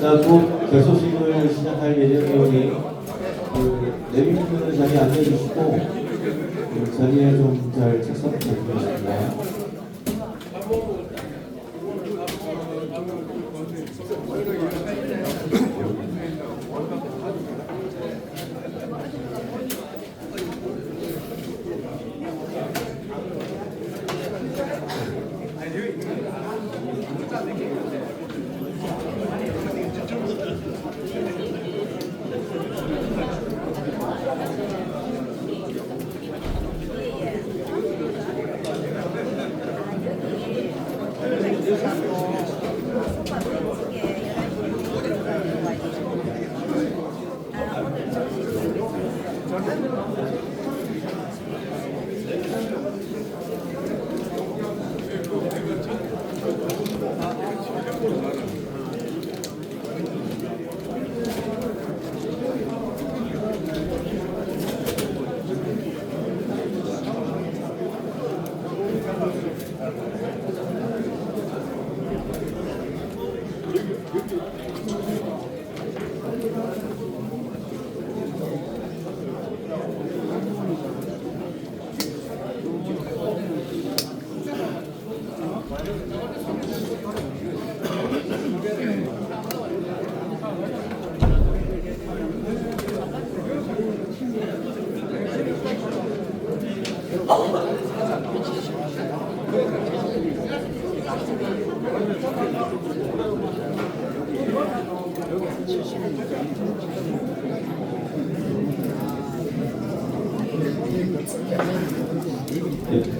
자, 곧 개소식을 시작할 예정이오니 내비분들 자리에 앉아주시고 자리에 좀 잘 착석 부탁드리겠습니다.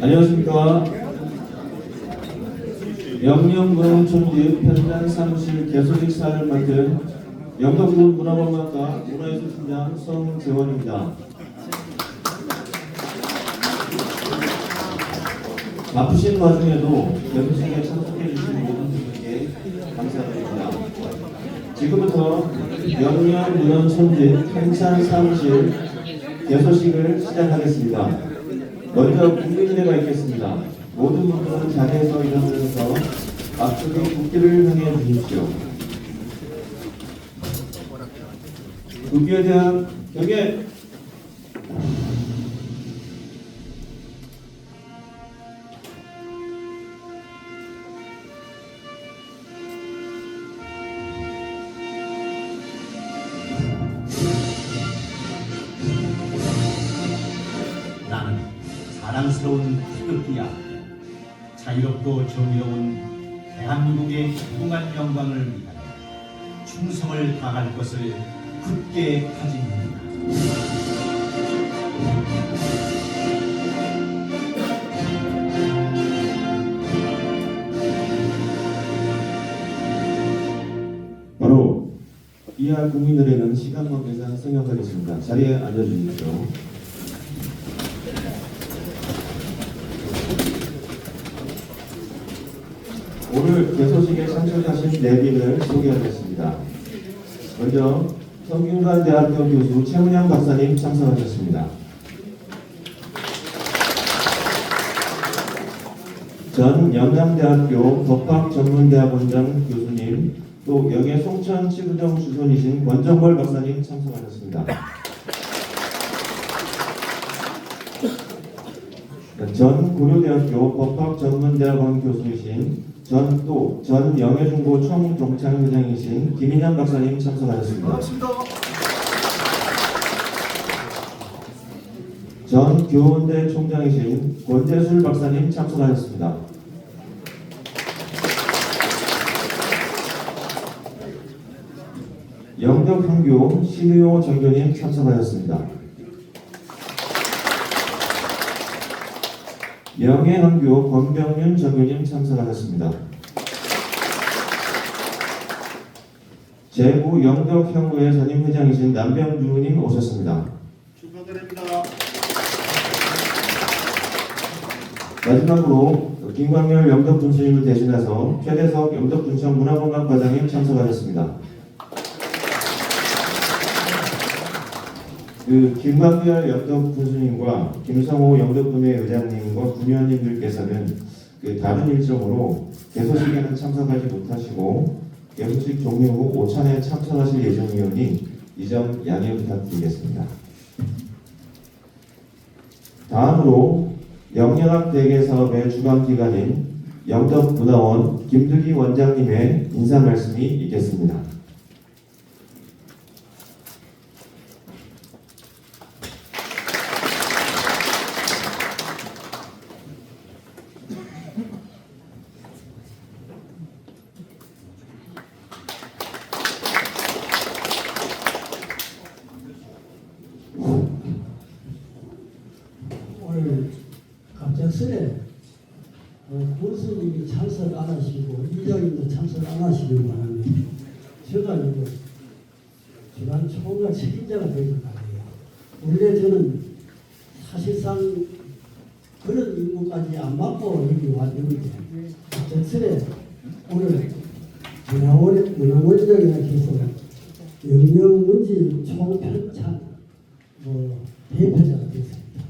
안녕하십니까. 영령문화촌집 현장 사무실 개소식사를 맡은 영덕구 문화관광과 문화예술팀장 성재원입니다. 바쁘신 와중에도 개소식에 참석해 주신 모든 분들께 감사드립니다. 지금부터 영령문화촌집 현장 사무실 개소식을 시작하겠습니다. 먼저 국민의례가 있겠습니다. 모든 분들은 자리에서 일어나셔서 앞쪽에 국기를 향해 주십시오. 국기에 대한 경계. 나는 사랑스러운 태극기야. 자유롭고 정의로운 대한민국의 무궁한 영광을 위하여 충성을 다할 것을 굳게 다짐합니다. 바로 이하 국민의례는 시간 관계상 성역하겠습니다. 자리에 앉아주십시오. 오늘 개소식에 참석하신 내빈을 소개하겠습니다. 먼저 성균관대학교 교수 최문양 박사님 참석하셨습니다. 전 영남대학교 법학전문대학원장 교수님, 또 영예 송천 치부정 주손이신 권정벌 박사님 참석하셨습니다. 전 고려대학교 법학전문대학원 교수이신 전 영예중고 총동창회장이신 김인현 박사님 참석하셨습니다. 전 교원대 총장이신 권재술 박사님 참석하셨습니다. 영덕한교 신의호 정교님 참석하셨습니다. 영예한교 권병윤 정교님 참석하셨습니다. 제부 영덕형무회 전임회장이신 남병주님 오셨습니다. 축하드립니다. 마지막으로 김광열 영덕군수님을 대신해서 최대석 영덕군청 문화건강과장님 참석하셨습니다. 김광열 영덕군수님과 김성호 영덕군의 의장님과 군의원님들께서는 다른 일정으로 개소식에는 참석하지 못하시고 개소식 종료 후 오찬에 참석하실 예정이오니 이 점 양해 부탁드리겠습니다. 다음으로 영연합 대개 사업의 주관 기관인 영덕문화원 김득희 원장님의 인사 말씀이 있겠습니다. 오늘 갑작스레 군수님이 참석 안 하시고 이장님도 참석 안 하시려고 하는데 제가 이거 주간 총괄 책임자가 될 것 같아요. 원래 저는 사실상 그런 임무까지 안 맡고 여기 왔는데 갑작스레 오늘 문화원장이라 해서 영영문지 총편찬 대표자가 됐습니다.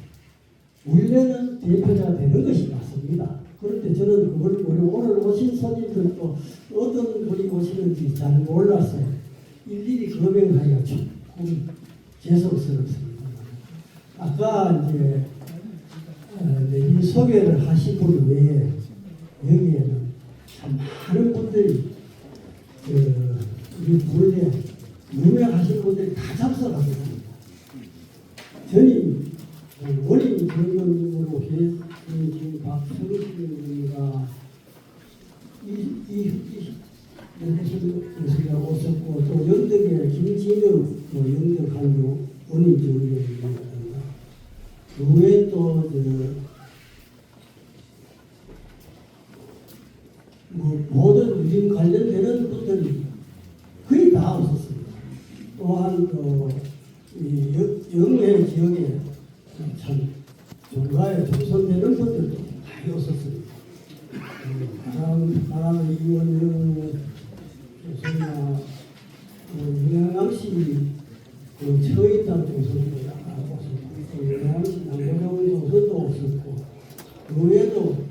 원래는 대표자가 되는 것이 맞습니다. 그런데 저는 그걸 오늘 오신 손님들도 어떤 분이 오시는지 잘 몰라서 일일이 거명하기가 조금 죄송스럽습니다. 아까 이제 이 소개를 하신 분 외에 여기에는 참 많은 분들이 우리 군대 유명하신 분들이 다 참석하셨습니다. 전임 원인 경영으로 계신 박성식님과 교수가 오셨고 또 영덕의 김진영 영덕한교 원인 경영이라든가 그 외에 또 모든 우림 관련되는 분들이 거의 다 오셨습니다. 또한 이 영해 지역에 참 종가에 조선되는 분들도 많이 오셨습니다. 바람 이원영 교수나 영양시 처있던 교수도 오셨고 영양시 남고정 교수도 오셨고 그 외에도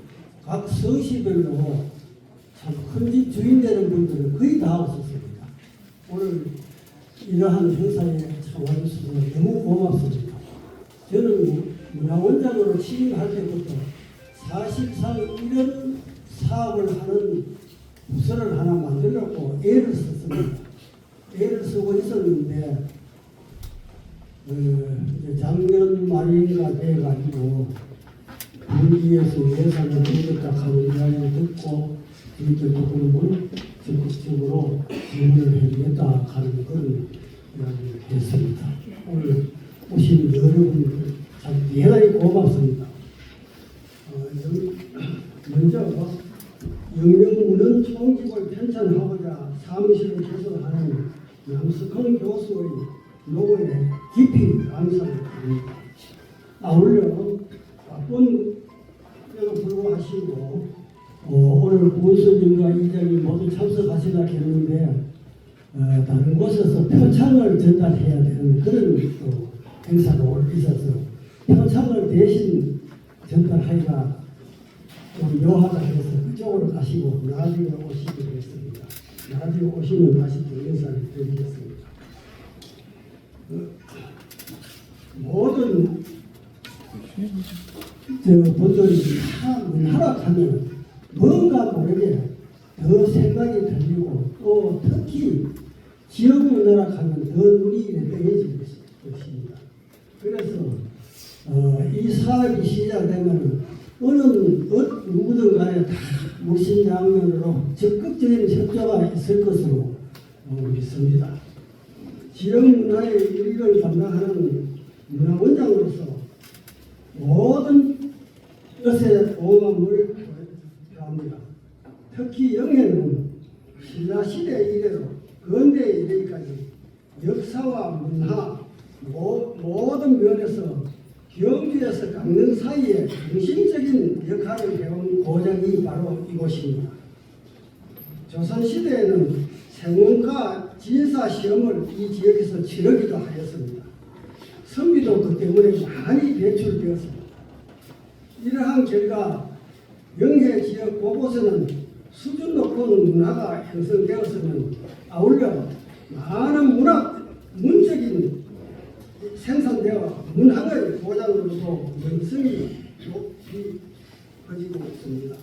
각 성시별로 참 큰 집 주인 되는 분들은 거의 다 없었습니다. 오늘 이러한 행사에 참가해주셔서 너무 고맙습니다. 저는 문화원장으로 취임할 때부터 사실상 이런 사업을 하는 부서를 하나 만들려고 애를 썼습니다. 애를 쓰고 있었는데 이제 작년 말인가 돼가지고 분기에서 예산을 늘렸다 하는 이야기를 듣고 저희들도 적극적으로 지원을 해주겠다 하는 그런 이야기를 했습니다. 오늘 오신 여러분 참 대단히 고맙습니다. 먼저 영영문헌 총집을 편찬하고자 사무실을 개설하는 남석헌 교수의 노고에 깊이 감사를 드립니다. 아울러 바쁜 때도 불구하시고 오늘 부원수님과 이장님 모두 참석하시다 했는데 다른 곳에서 표창을 전달해야 되는 그런 또 행사가 있어서 표창을 대신 전달하기가 좀 묘하다 해서 그쪽으로 가시고 나중에 오시기로 했습니다. 나중에 오시면 다시 또 인사를 드리겠습니다. 모든 분들이 하락하면 뭔가 모르게 더 생각이 들리고 또 특히 지역 문화락하면 더 눈이 땡겨질 것입니다. 그래서 이 사업이 시작되면 누구든 간에 다 무신양면으로 적극적인 협조가 있을 것으로 믿습니다. 지역 문화의 일을 담당하는 문화원장으로서 모든 것에 도움을 표합니다. 특히 영해는 신라시대 이래로 근대 이래까지 역사와 문화 모든 면에서 경주에서 강릉 사이에 중심적인 역할을 해온 고장이 바로 이곳입니다. 조선시대에는 생원과 진사 시험을 이 지역에서 치르기도 하였습니다. 선비도 그 때문에 많이 배출되었습니다. 이러한 결과 영해 지역 곳곳에는 수준 높은 문화가 형성되었으면 아울러 많은 문적인 생산되어 문학의 보장으로도 명성이 높이 커지고 있습니다.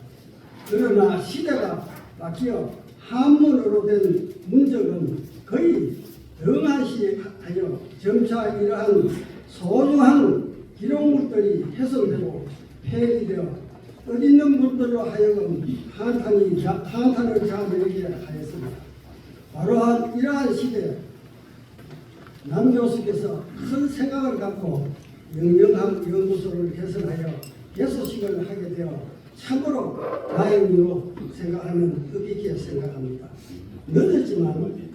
그러나 시대가 바뀌어 한문으로 된 문적은 거의 등한시하여 점차 이러한 소중한 기록물들이 훼손되고 폐기되어 뜻있는 분들로 하여금 한탄을 자매게 하였습니다. 바로 이러한 시대에 남 교수께서 큰 생각을 갖고 영영학 연구소를 개설하여 개소식을 하게 되어 참으로 다행으로 생각하면 뜻깊게 생각합니다. 늦었지만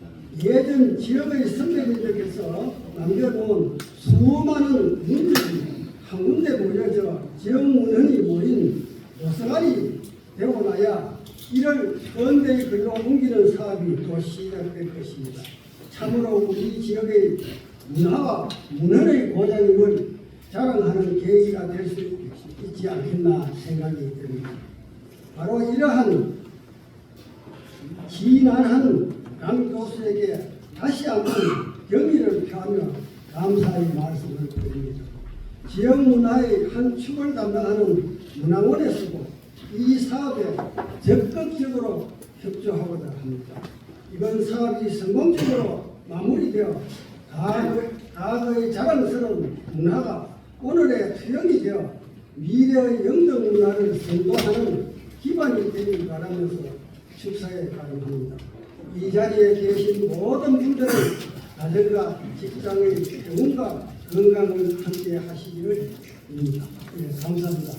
예전 지역의 선배님들께서 남겨놓은 수많은 문들이 한 군데 모여져 지역 문헌이 모인 도서관이 되고 나야 이를 현대의 글로 옮기는 사업이 또 시작될 것입니다. 참으로 우리 지역의 문화와 문헌의 고장임을 자랑하는 계기가 될 수 있지 않겠나 생각이 듭니다. 바로 이러한 진한한 남 교수에게 다시 한번 경의를 표하며 감사의 말씀을 드립니다. 지역 문화의 한 축을 담당하는 문화원에서도 이 사업에 적극적으로 협조하고자 합니다. 이번 사업이 성공적으로 마무리되어 과거의 자랑스러운 문화가 오늘의 투영이 되어 미래의 영적 문화를 선도하는 기반이 되길 바라면서 축사에 가름합니다. 이 자리에 계신 모든 분들의 가정과 직장의 평온과 건강을 함께 하시기를 바랍니다. 네, 감사합니다.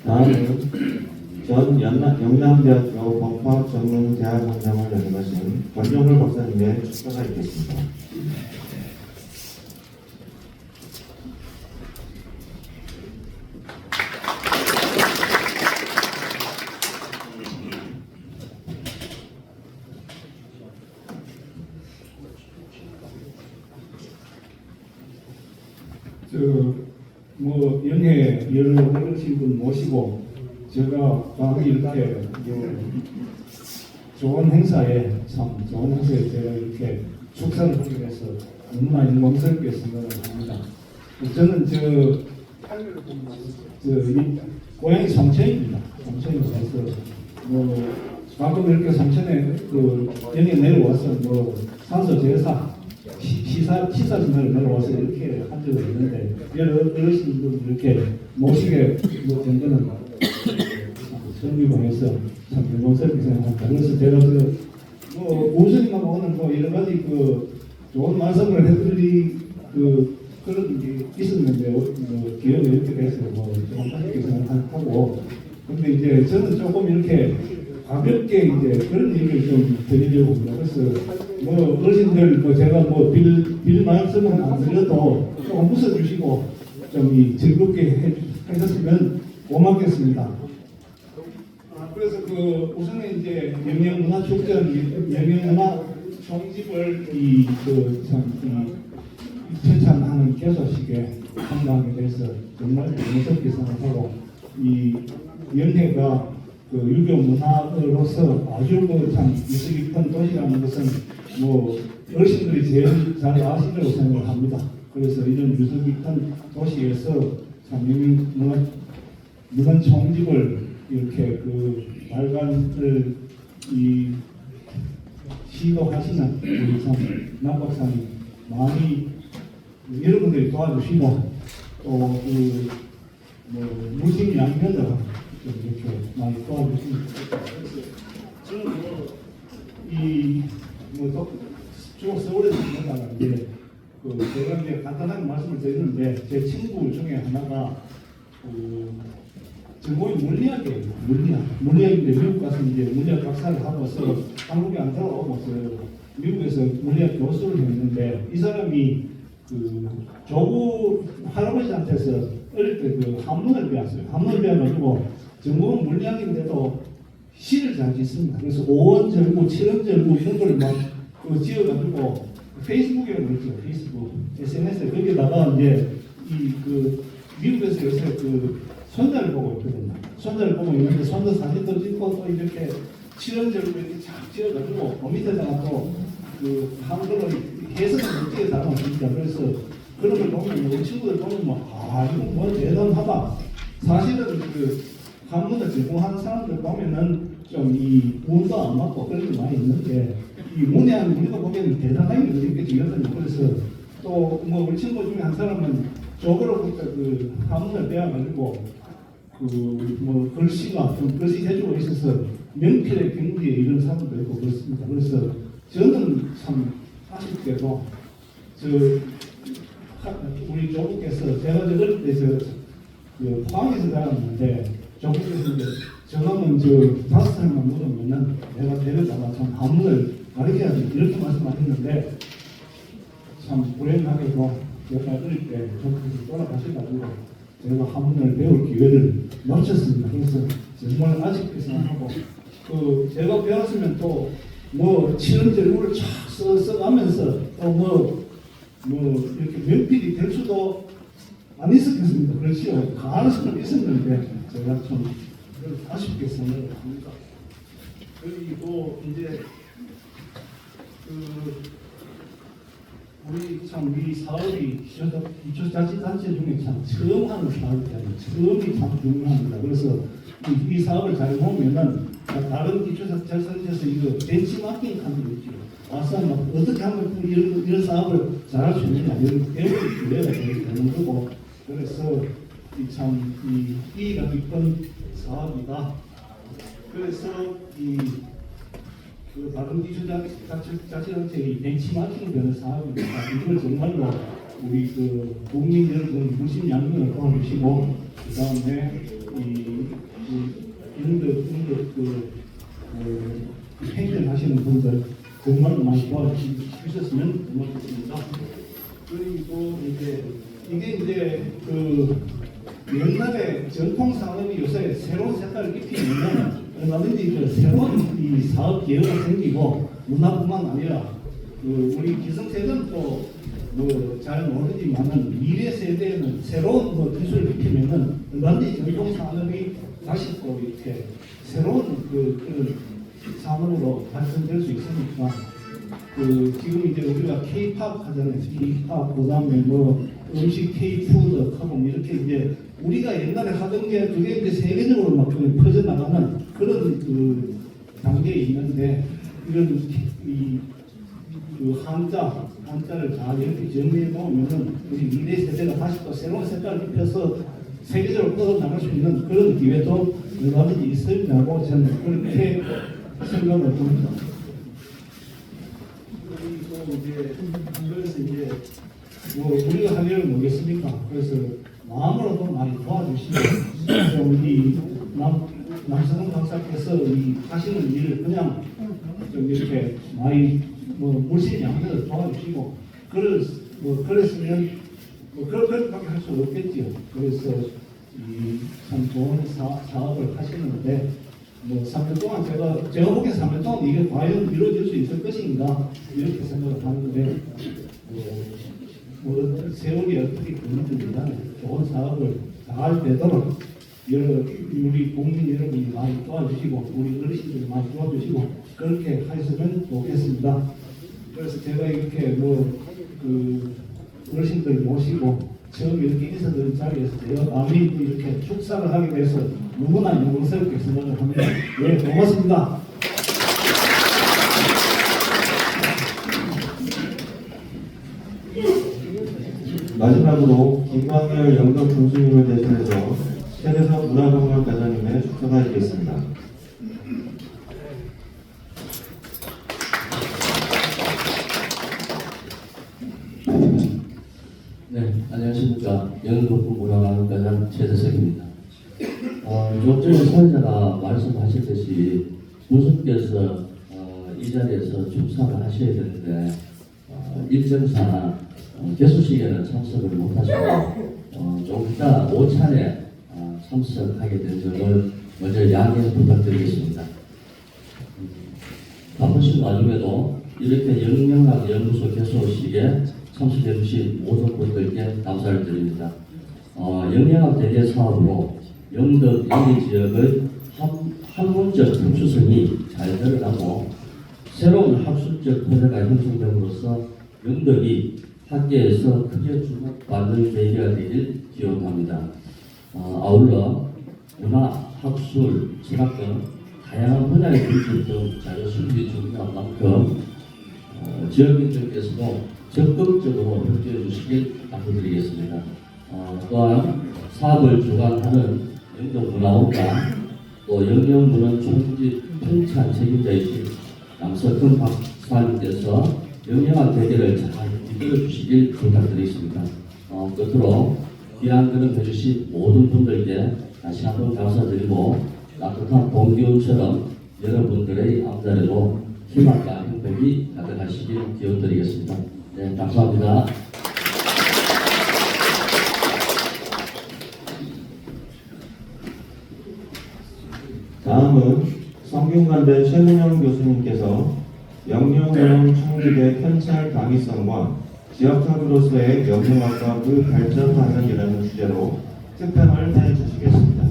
다음은 전 영남대학교 법학전문대학원장을 연임하신 권영을 박사님의 축사가 있겠습니다. 뭐 연회 여러 어르신 분 모시고 제가 과거 이렇게 좋은 행사에 제가 이렇게 축사를 하게 돼서 너무나 영광스럽게 생각을 합니다. 저는 이 고향이 삼천입니다. 삼천에서 뭐 가끔 이렇게 삼천에 연예 내려와서 뭐 산소 제사 시사 전화를 내려와서 이렇게 한 적이 있는데 여러 어르신들 이렇게 모시게 된 거는 성미방에서 참 영광스럽게 생각합니다. 그래서 제가 우선이만 오는 여러 가지 좋은 말씀을 해드릴 그런 게 있었는데 기억이 이렇게 돼서 조금 아쉽게 생각하고 근데 이제 저는 조금 이렇게 가볍게 이제 그런 얘기를 좀 드리려고 합니다. 그래서 어르신들 제가 빌 말씀은 안 드려도 조금 웃어주시고 좀 즐겁게 해주셨으면 고맙겠습니다. 그래서 우선은 이제 영영문화축전 영영문화 총집을 천찬하는 개소식에 참가하게 돼서 정말 무섭게 생각하고 이 연회가 유교 문화로서 아주 참 유수 깊은 도시라는 것은 어르신들이 제일 잘 아시려고 생각을 합니다. 그래서 이런 유수 깊은 도시에서 참 문화 총집을 이렇게 말관을 시도하시는 우리 참 남 박사님 많이 여러분들이 도와주시고 또 무심 양면으로 이렇게 많이 도와주십니다. 저는 주로 서울에서 지내다가 이제 제가 이제 간단하게 말씀을 드리는데 제 친구 중에 하나가 전공이 물리학이에요. 물리학인데 미국 가서 이제 물리학 박사를 하고서 한국에 안 들어오고서 미국에서 물리학 교수를 했는데 이 사람이 조부 할아버지한테서 어릴 때 한문을 배웠어요. 한문을 배워가지고 전공은 물리학인데도 시를 잘 짓습니다. 그래서 5원 절구, 7원 절구 이런 걸 막 지어가지고 페이스북에 그렇죠. 페이스북, SNS에 거기다가 이제 미국에서 요새 손자를 보고 있거든요. 손자를 보고 있는데 손자 사진도 찍고 또 이렇게 7원 절구 이렇게 쫙 지어가지고 밑에다가 또 한글로 해석을 멋지게 달아놓습니다. 그래서 그런 걸 보면 우리 친구들 보면 이거 대단하다. 사실은 한문을 전공하는 사람들 보면은 좀 운도 안 맞고 그런 게 많이 있는데 이 문양 우리가 보면 대단하게 느껴지거든요. 그래서 또 우리 친구 중에 한 사람은 쪽으로부터 한문을 배워가지고 글씨가 좀 글씨 해주고 있어서 명필의 경지에 이런 사람도 있고 그렇습니다. 그래서 저는 참 아쉽게도 우리 조국께서 제가 어릴 때 포항에서 자랐는데 조국께서 이제 저놈은 5살만 먹으면은 내가 데려다가 참 한문을 가르쳐야지 이렇게 말씀하셨는데 참 불행하게도 제가 어릴 때 조국께서 돌아가셔가지고 제가 한문을 배울 기회를 놓쳤습니다. 그래서 정말 아쉽게 생각하고 제가 배웠으면 또 치는 절구를 쫙 써가면서 또 이렇게 명필이 될 수도 안 있었겠습니다. 그렇지요. 가능성은 있었는데 제가 좀 아쉽게 생각을 합니다. 그리고 이제 우리 참 이 사업이 기초자치단체 중에 참 처음 하는 사업이잖아요. 처음이 참 중요합니다. 그래서 이 사업을 잘 보면은 다른 기초자치단체에서 이거 벤치마킹 하는 거 있죠. 와서 어떻게 하면 이런 사업을 잘할 수 있느냐 이런 배우는 기회가 되는 거고 그래서 참 이가 깊은 사업이다. 그래서 다른 기초자치단체의 벤치마킹 되는 사업입니다. 이걸 정말로 우리 국민 여러분 무심 양면을 도와주시고 그 다음에 행정하시는 분들 정말로 많이 도와주셨으면 고맙겠습니다. 그리고 이게 옛날에 전통 산업이 요새 새로운 색깔을 입히면 얼마든지 새로운 이 사업 기회가 생기고 문화뿐만 아니라 우리 기성세대는 또 뭐 잘 모르지만은 미래 세대는 새로운 뭐 기술을 익히면은 얼마든지 전통 산업이 다시 또 이렇게 새로운 그 산업으로 발전될 수 있으니까 지금 이제 우리가 K-팝 하잖아요. K-팝 그다음에 뭐 음식 K-푸드 하고 뭐 이렇게 이제 우리가 옛날에 하던 게 그게 이제 세계적으로 막 퍼져나가는 그런 단계에 있는데 이런 한자를 잘 이렇게 정리해 놓으면은 우리 미래 세대가 다시 또 새로운 색깔을 입혀서 세계적으로 뻗어나갈 수 있는 그런 기회도 얼마든지 있으리라고 저는 그렇게 생각을 합니다. 그래서 이제 뭐 우리가 할 일은 뭐겠습니까? 그래서 마음으로도 많이 도와주시고 우리 남성훈 박사께서 이 하시는 일을 그냥 좀 이렇게 많이 뭐 물씬 양면을 도와주시고 그랬으면 뭐 그렇게밖에 할 수 없겠죠. 그래서 참 좋은 사업을 하시는데 뭐 3년 동안 제가 보기엔 3년 동안 이게 과연 이루어질 수 있을 것인가 이렇게 생각을 하는데 뭐 세월이 어떻게 걸리든 간에 좋은 사업을 잘 되도록 우리 국민 여러분이 많이 도와주시고 우리 어르신들이 많이 도와주시고 그렇게 하셨으면 좋겠습니다. 그래서 제가 이렇게 어르신들 모시고 처음 이렇게 인사드린 자리에서 제가 감히 이렇게 축사를 하게 돼서 너무나 영광스럽게 생각을 합니다. 네, 고맙습니다. 마지막으로 김광열 영덕 군수님을 대신해서 최대성 문화박물관장님의 축사가 있겠습니다. 네, 안녕하십니까. 영덕군 문화박물관장 최대석입니다. 좀 전에 사회자가 말씀하셨듯이 군수께서 이 자리에서 축사를 하셔야 되는데 일정상 개수식에는 참석을 못하시고 좀 이따 오찬에 참석하게 된 점을 먼저 양해 부탁드리겠습니다. 바쁘신 와중에도 이렇게 영영학 연구소 개소식에 참석해 주신 모든 분들께 감사를 드립니다. 영영학 대대 사업으로 영덕 영리 지역의 학문적 특수성이 잘 드러나고 새로운 학술적 토대가 형성됨으로써 영덕이 학계에서 크게 주목받는 계기가 되길 기원합니다. 아울러 문화, 학술, 철학 등 다양한 분야의 기술 등 자료 수집이 중요한 만큼 지역민들께서도 적극적으로 협조해 주시길 당부드리겠습니다. 또한 사업을 주관하는 영덕문화원과 또 영영문화 총집 통찬 책임자이신 남석훈 박사님께서 영영학 대계를 잘 이끌어 주시길 부탁드리겠습니다. 끝으로 귀한 걸음 해주신 모든 분들께 다시 한번 감사드리고 따뜻한 봄기운처럼 여러분들의 앞날에도 희망과 행복이 가득하시길 기원드리겠습니다. 네, 감사합니다. 다음은 성균관대 최문영 교수님께서 영영영 총리대 편찬 당위성과 지역학으로서의 영영학과 그 발전 과정이라는 주제로 특강을 해주시겠습니다.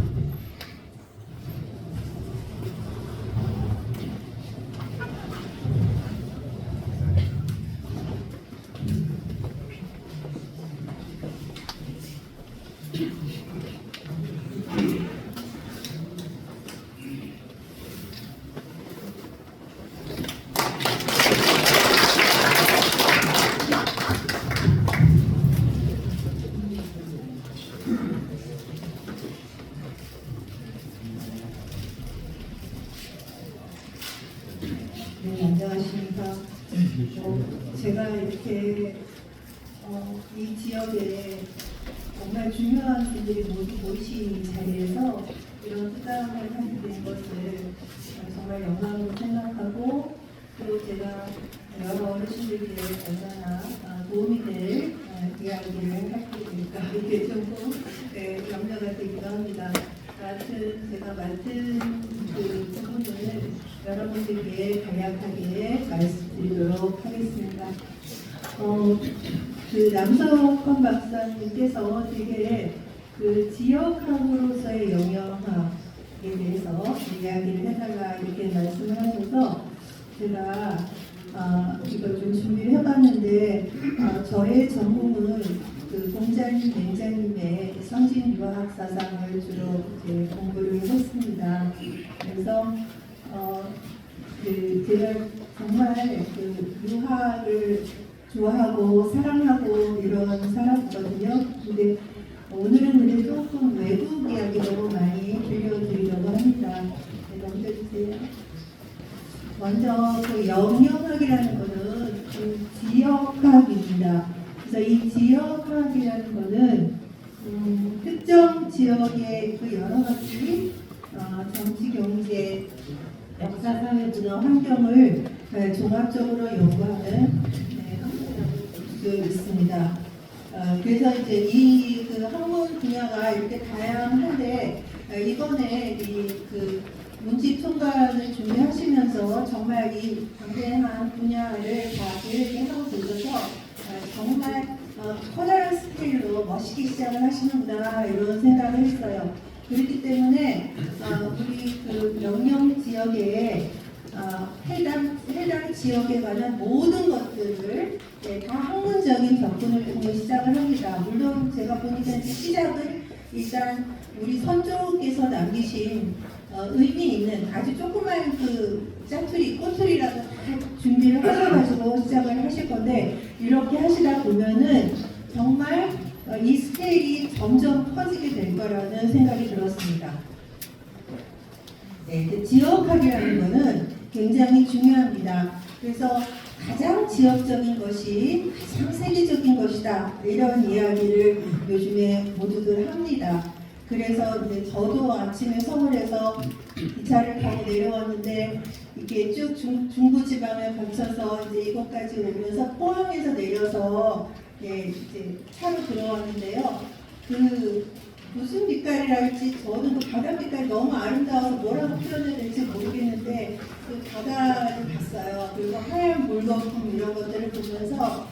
네, 안녕하십니까. 제가 이렇게 이 지역에 정말 중요한 분들이 모두 모이신 자리에서 이런 특강을 하게 된 것을 정말 영광으로 생각하고 그리고 제가 여러 어르신들에게 얼마나 도움이 될 이야기를 하게 되니까 이게 조금 염려가 되기도 합니다. 하여튼 제가 맡은 그 부분을 여러분 여러분들께 간략하게 말씀드리도록 하겠습니다. 그 남석헌 박사님께서 되게 그 지역학으로서의 영역학에 대해서 이야기를 해달라 이렇게 말씀을 하셔서 제가 이걸 좀 준비를 해봤는데 저의 전공은 그 공자님, 맹자님의 선진 유학 사상을 주로 이제 공부를 했습니다. 그래서 그 제가 정말 그 유학을 좋아하고 사랑하고 이런 사람이거든요. 근데 오늘은 근데 조금 외국 이야기로 많이 들려드리려고 합니다. 네, 넘겨주세요. 먼저 그 영역학이라는 거는 그 지역학입니다. 그래서 이 지역학이라는 거는 특정 지역의 그 여러 가지 정치, 경제, 역사, 사회, 문화, 환경을 종합적으로 연구하는 학문이 있습니다. 그래서 이제 이 그 학문 분야가 이렇게 다양한데 이번에 이 그 문집 총괄을 준비하시면서 정말 이 방대한 분야를 다 계획하고 계셔서 정말 커다란 스케일로 멋있게 시작을 하시는구나 이런 생각을 했어요. 그렇기 때문에 우리 그 영영 지역에 해당 지역에 관한 모든 것들을 다 학문적인 접근을 통해 시작을 합니다. 물론 제가 보니까 시작은 일단 우리 선조께서 남기신 의미 있는 아주 조그만 그 짜투리, 꼬투리라도 다 준비를 하셔가지고 시작을 하실 건데 이렇게 하시다 보면은 정말 이 스케일이 점점 커지게 될 거라는 생각이 들었습니다. 네, 그 지역학이라는 거는 굉장히 중요합니다. 그래서 가장 지역적인 것이 가장 세계적인 것이다. 이런 이야기를 요즘에 모두들 합니다. 그래서 이제 저도 아침에 서울에서 기차를 타고 내려왔는데 이렇게 쭉 중부지방을 거쳐서 이제 이곳까지 오면서 포항에서 내려서 이제 차로 들어왔는데요. 그 무슨 빛깔이랄지 저는 그 바다 빛깔이 너무 아름다워서 뭐라고 표현해야 될지 모르겠는데 그 바다를 봤어요. 그리고 하얀 물거품 이런 것들을 보면서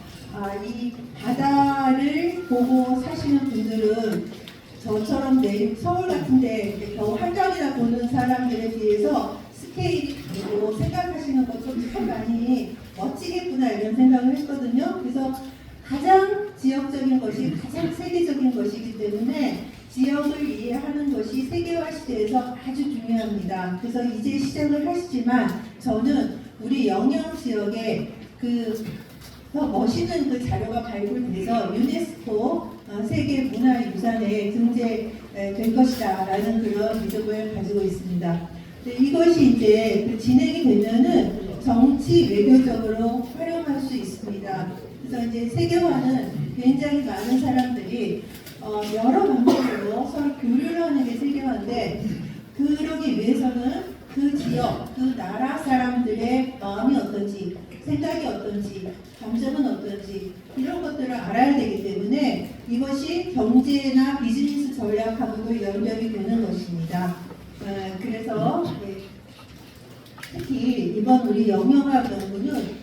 이 바다를 보고 사시는 분들은 저처럼 내일 서울 같은데 겨우 한강이나 보는 사람들에 비해서 스케일이 다르고 생각하시는 것도 참 많이 멋지겠구나 이런 생각을 했거든요. 그래서 가장 지역적인 것이 가장 세계적인 것이기 때문에 지역을 이해하는 것이 세계화 시대에서 아주 중요합니다. 그래서 이제 시작을 하시지만 저는 우리 영영 지역에 그 더 멋있는 그 자료가 발굴돼서 유네스코 세계 문화유산에 등재될 것이다 라는 그런 믿음을 가지고 있습니다. 이것이 이제 그 진행이 되면은 정치 외교적으로 활용할 수 있습니다. 그래서 이제 세계화는 굉장히 많은 사람들이 여러 방법으로 서로 교류를 하는 게 세계화인데 그러기 위해서는 그 지역, 그 나라 사람들의 마음이 어떤지, 생각이 어떤지, 감정은 어떤지 이런 것들을 알아야 되기 때문에 이것이 경제나 비즈니스 전략하고도 연결이 되는 것입니다. 그래서 특히 이번 우리 영영학 연구는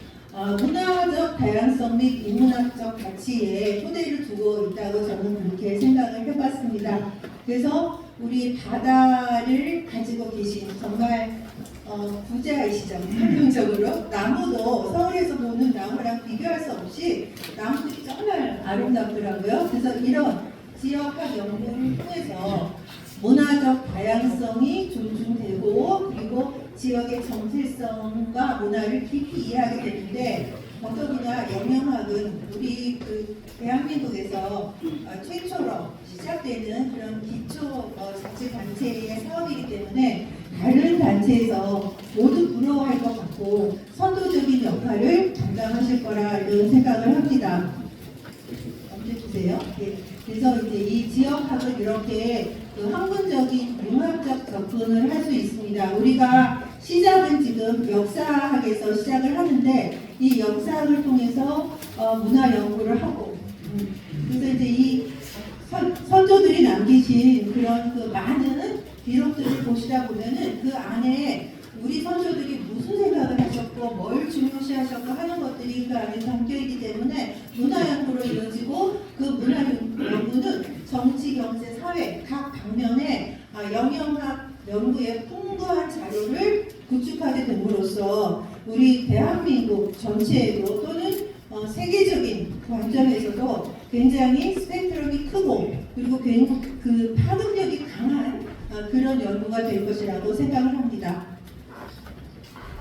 문화적 다양성 및 인문학적 가치에 토대를 두고 있다고 저는 그렇게 생각을 해봤습니다. 그래서 우리 바다를 가지고 계신 정말 부자이시죠. 평균적으로 나무도 서울에서 보는 나무랑 비교할 수 없이 나무들이 정말 아름답더라고요. 그래서 이런 지역학 연구를 통해서 문화적 다양성이 존중되고 그리고 지역의 정체성과 문화를 깊이 이해하게 되는데 더더구나 영영학은 우리 그 대한민국에서 최초로 시작되는 그런 기초 자치단체의 사업이기 때문에 다른 단체에서 모두 부러워할 것 같고 선도적인 역할을 담당하실 거라 이런 생각을 합니다. 넘겨주세요. 네. 그래서 이제 이 지역학은 이렇게 그 학문적인 융합적 접근을 할 수 있습니다. 우리가 시작은 지금 역사학에서 시작을 하는데 이 역사학을 통해서 문화 연구를 하고 그래서 이제 이 선조들이 남기신 그런 그 많은 기록들을 보시다 보면은 그 안에 우리 선조들이 무슨 생각을 하셨고 뭘 중요시하셨고 하는 것들이 그 안에 담겨있기 때문에 문화 연구로 이루어지고 그 문화 연구는 정치, 경제, 사회 각 방면에 영영학 연구의 풍부한 자료를 구축하게 됨으로써 우리 대한민국 전체에도 또는 세계적인 관점에서도 굉장히 스펙트럼이 크고 그리고 그 파급력이 강한 그런 연구가 될 것이라고 생각을 합니다.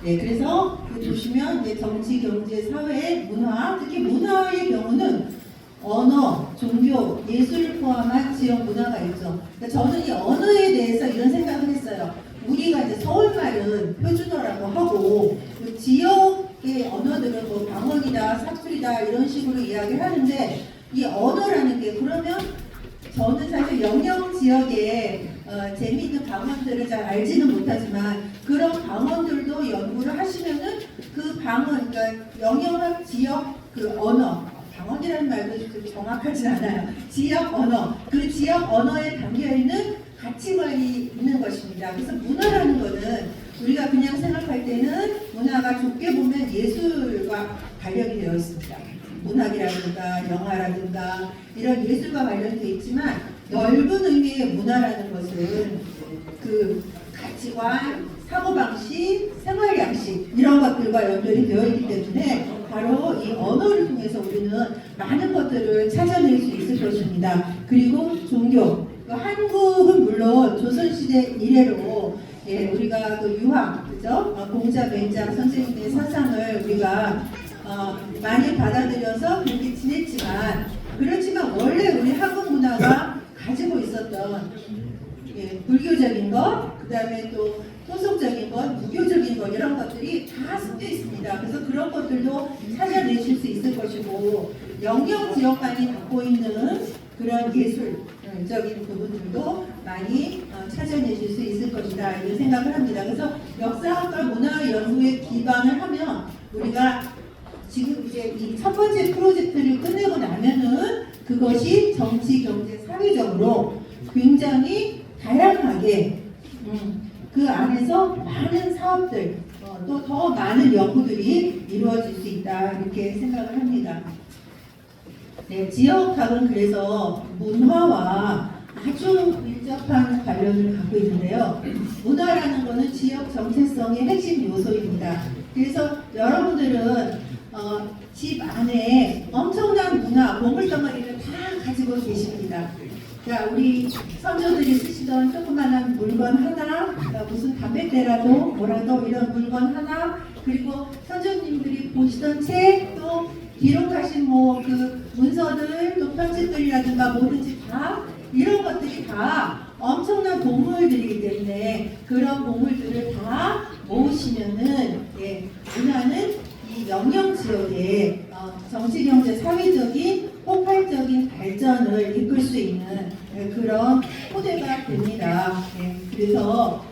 네, 그래서 보시면 이제 정치, 경제, 사회, 문화, 특히 문화의 경우는 언어, 종교, 예술을 포함한 지역 문화가 있죠. 그러니까 저는 이 언어에 대해서 이런 생각을 했어요. 우리가 이제 서울말은 표준어라고 하고 그 지역의 언어들은 뭐 방언이다, 사투리다 이런 식으로 이야기를 하는데 이 언어라는 게 그러면 저는 사실 영역 지역에 재미있는 방언들을 잘 알지는 못하지만 그런 방언들도 연구를 하시면은 그 방언, 그러니까 영역학 지역 그 언어, 방언이라는 말도 정확하진 않아요. 지역 언어, 그 지역 언어에 담겨있는 가치관이 있는 것입니다. 그래서 문화라는 거는 우리가 그냥 생각할 때는 문화가 좁게 보면 예술과 관련이 되어 있습니다. 문학이라든가 영화라든가 이런 예술과 관련되어 있지만 넓은 의미의 문화라는 것은 그 가치관, 사고방식, 생활양식 이런 것들과 연결이 되어 있기 때문에 바로 이 언어를 통해서 우리는 많은 것들을 찾아낼 수 있을 것입니다. 그리고 종교, 한국은 물론 조선시대 이래로 우리가 그 유학, 그죠? 공자, 맹자 선생님의 사상을 우리가 많이 받아들여서 그렇게 지냈지만 그렇지만 원래 우리 한국 문화가 가지고 있었던 불교적인 것, 그 다음에 또 토속적인 것, 무교적인 것 이런 것들이 다 섞여 있습니다. 그래서 그런 것들도 찾아내실 수 있을 것이고 영역 지역만이 갖고 있는 그런 예술적인 부분들도 많이 찾아내실 수 있을 것이다 이런 생각을 합니다. 그래서 역사학과 문화 연구에 기반을 하면 우리가 지금 이제 이 첫 번째 프로젝트를 끝내고 나면은 그것이 정치, 경제, 사회적으로 굉장히 다양하게 그 안에서 많은 사업들 또 더 많은 연구들이 이루어질 수 있다 이렇게 생각을 합니다. 네, 지역학은 그래서 문화와 아주 밀접한 관련을 갖고 있는데요. 문화라는 것은 지역 정체성의 핵심 요소입니다. 그래서 여러분들은 집 안에 엄청난 문화, 보물덩어리를 다 가지고 계십니다. 자, 우리 선조들이 쓰시던 조그마한 물건 하나, 무슨 담뱃대라도 뭐라도 이런 물건 하나, 그리고 선조님들이 보시던 책, 또 기록하신 뭐 그 문서들, 또 편집들이라든가 뭐든지 다 이런 것들이 다 엄청난 보물들이기 때문에 그런 보물들을 다 모으시면은 문화는 이 영역 지역에 정치, 경제, 사회적인 폭발적인 발전을 이끌 수 있는 그런 토대가 됩니다. 그래서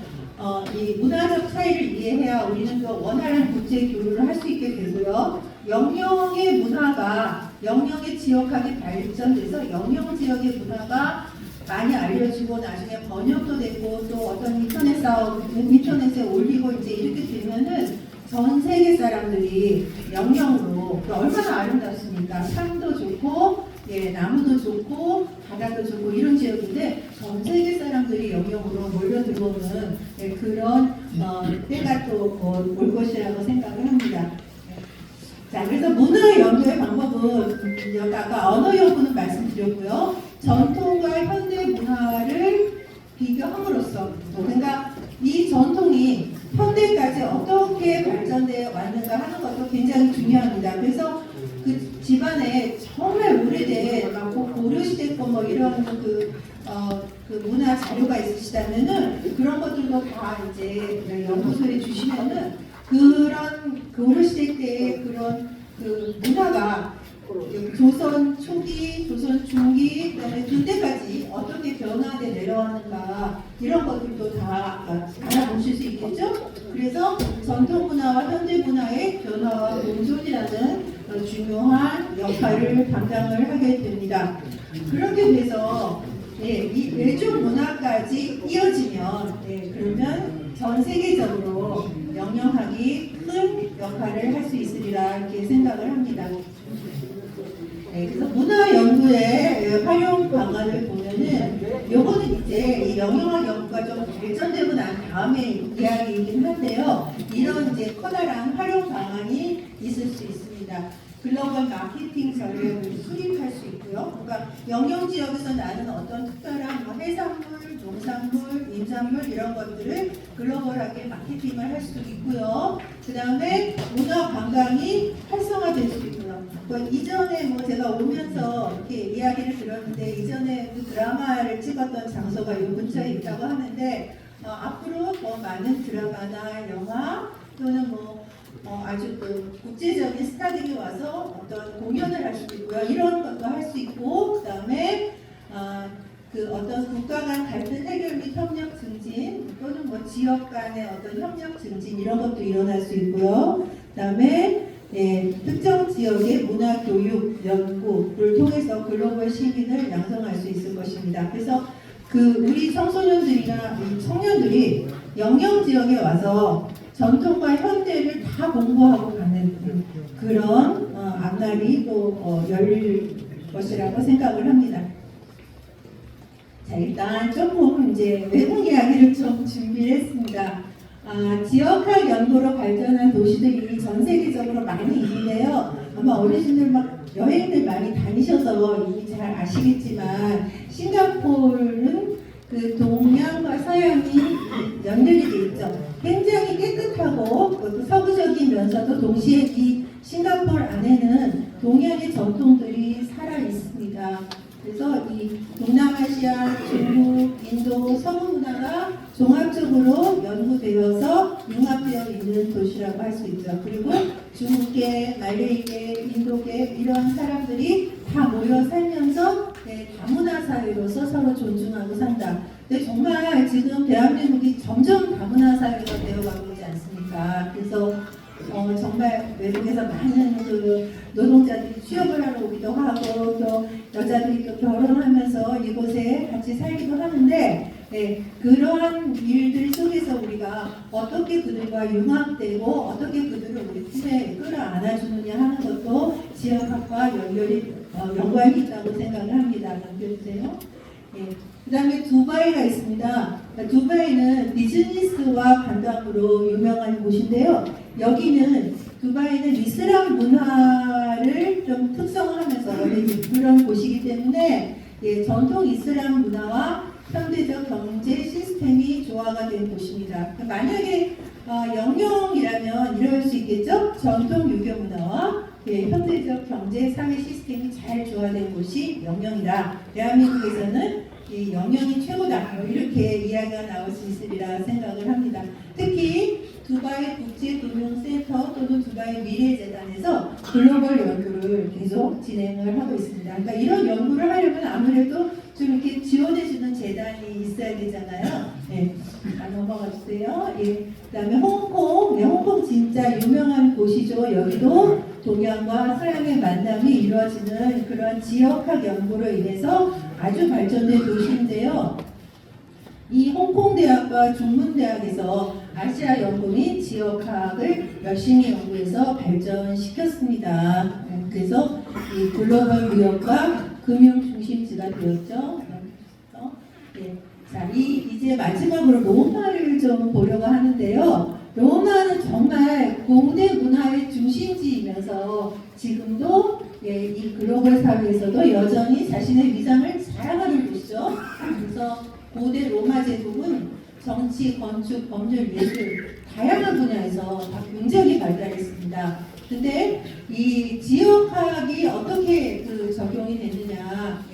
이 문화적 차이를 이해해야 우리는 또 원활한 국제 교류를 할 수 있게 되고요. 영역의 문화가 영역의 지역학이 발전돼서 영역 지역의 문화가 많이 알려지고 나중에 번역도 되고 또 어떤 인터넷에 올리고 이제 이렇게 되면은 전 세계 사람들이 영역으로 얼마나 아름답습니까? 산도 좋고 나무도 좋고 바다도 좋고 이런 지역인데 전 세계 사람들이 영역으로 몰려 들어오는 그런 때가 또 올 것이라고 생각을 합니다. 자, 그래서 문화 연구의 방법은 아까 언어 연구는 말씀드렸고요. 전통과 현대 문화를 비교함으로써 그러니까 이 전통이 현대까지 어떻게 발전되어 왔는가 하는 것도 굉장히 중요합니다. 그래서 그 집안에 정말 오래된 고려시대 거 뭐 이런 그 문화 자료가 있으시다면은 그런 것들도 다 이제 연구소에 주시면은 그런 고려시대 때의 그런 그 문화가 조선 초기, 조선 중기, 그다음에 근대까지 어떻게 변화돼 내려왔는가 이런 것들도 다 알아보실 수 있겠죠. 그래서 전통 문화와 현대 문화의 변화와 공존이라는 중요한 역할을 담당을 하게 됩니다. 그렇게 돼서 이 외족 문화까지 이어지면 그러면 전 세계적으로 영영하기 큰 역할을 할 수 있으리라 이렇게 생각을 합니다. 네, 그래서 문화 연구의 활용 방안을 보면은 요거는 이제 이 영영학 연구가 좀 발전되고 난 다음에 이야기이긴 한데요. 이런 이제 커다란 활용 방안이 있을 수 있습니다. 글로벌 마케팅 전략을 수립할 수 있고요. 그러니까 영영 지역에서 나는 어떤 특별한 뭐 해산물, 농산물, 인산물 이런 것들을 글로벌하게 마케팅을 할 수도 있고요. 그 다음에 문화 관광이 활성화될 수 있고요. 이전에 뭐 제가 오면서 이렇게 이야기를 들었는데 이전에 그 드라마를 찍었던 장소가 이 근처에 있다고 하는데 앞으로 더 많은 드라마나 영화 또는 뭐 아주 그 국제적인 스타들이 와서 어떤 공연을 할 수도 있고요. 이런 것도 할 수 있고, 그 다음에 그 어떤 국가 간 갈등 해결 및 협력 증진 또는 뭐 지역 간의 어떤 협력 증진 이런 것도 일어날 수 있고요. 그 다음에 특정 지역의 문화 교육 연구를 통해서 글로벌 시민을 양성할 수 있을 것입니다. 그래서 그 우리 청소년들이나 청년들이 영영 지역에 와서 전통과 현대를 다 공부하고 가는 그런 앞날이 또 열릴 것이라고 생각을 합니다. 자, 일단 조금 이제 외국 이야기를 좀 준비했습니다. 지역학 연구로 발전한 도시들이 전 세계적으로 많이 있는데요. 아마 어르신들 막 여행들 많이 다니셔서 이미 잘 아시겠지만 싱가포르는 그 동양과 서양이 연결이 돼 있죠. 굉장히 깨끗하고 또 서구적이면서도 동시에 이 싱가포르 안에는 동양의 전통들이 살아 있습니다. 그래서 이 동남아시아, 중국, 인도, 서구 문화가 종합적으로 연구되어서 융합되어 있는 도시라고 할 수 있죠. 그리고 중국계, 말레이계, 인도계 이런 사람들이 다 모여 살면서 다문화 사회로서 서로 존중하고 산다. 근데 정말 지금 대한민국이 점점 다문화 사회가 되어가고 있지 않습니까? 그래서 정말 외국에서 많은 그 노동자들이 취업을 하러 오기도 하고 또 여자들이 또 결혼하면서 이곳에 같이 살기도 하는데 그러한 일들 속에서 우리가 어떻게 그들과 융합되고 어떻게 그들을 우리 팀에 끌어안아주느냐 하는 것도 지역학과 연관이 있다고 생각을 합니다. 넘겨주세요. 그 다음에 두바이가 있습니다. 두바이는 비즈니스와 관광으로 유명한 곳인데요. 여기는 두바이는 이슬람 문화를 좀 특성화하면서 원래 그런 곳이기 때문에 전통 이슬람 문화와 현대적 경제 시스템이 조화가 된 곳입니다. 만약에 영영이라면 이럴 수 있겠죠. 전통 유교 문화와 현대적 경제 사회 시스템이 잘 조화된 곳이 영영이다. 대한민국에서는 이 영영이 최고다. 이렇게 이야기가 나올 수 있으리라 생각을 합니다. 특히 두바이 국제금융센터 또는 두바이 미래재단에서 글로벌 연구를 계속 진행을 하고 있습니다. 그러니까 이런 연구를 하려면 아무래도 좀 이렇게 지원해주는 재단이 있어야 되잖아요. 넘어가 주세요. 그 다음에 홍콩. 홍콩 진짜 유명한 곳이죠. 여기도 동양과 서양의 만남이 이루어지는 그런 지역학 연구로 인해서 아주 발전된 도시인데요. 이 홍콩대학과 중문대학에서 아시아 연구 및 지역학을 열심히 연구해서 발전시켰습니다. 그래서 이 글로벌 무역과 금융 중심지가 되었죠. 자, 이제 마지막으로 로마를 좀 보려고 하는데요. 로마는 정말 고대 문화의 중심지이면서 지금도 이 글로벌 사회에서도 여전히 자신의 위상을 자랑하는 곳이죠. 그래서 고대 로마 제국은 정치, 건축, 법률, 예술 다양한 분야에서 다 굉장히 발달했습니다. 근데 이 지역학이 어떻게 적용이 됐느냐?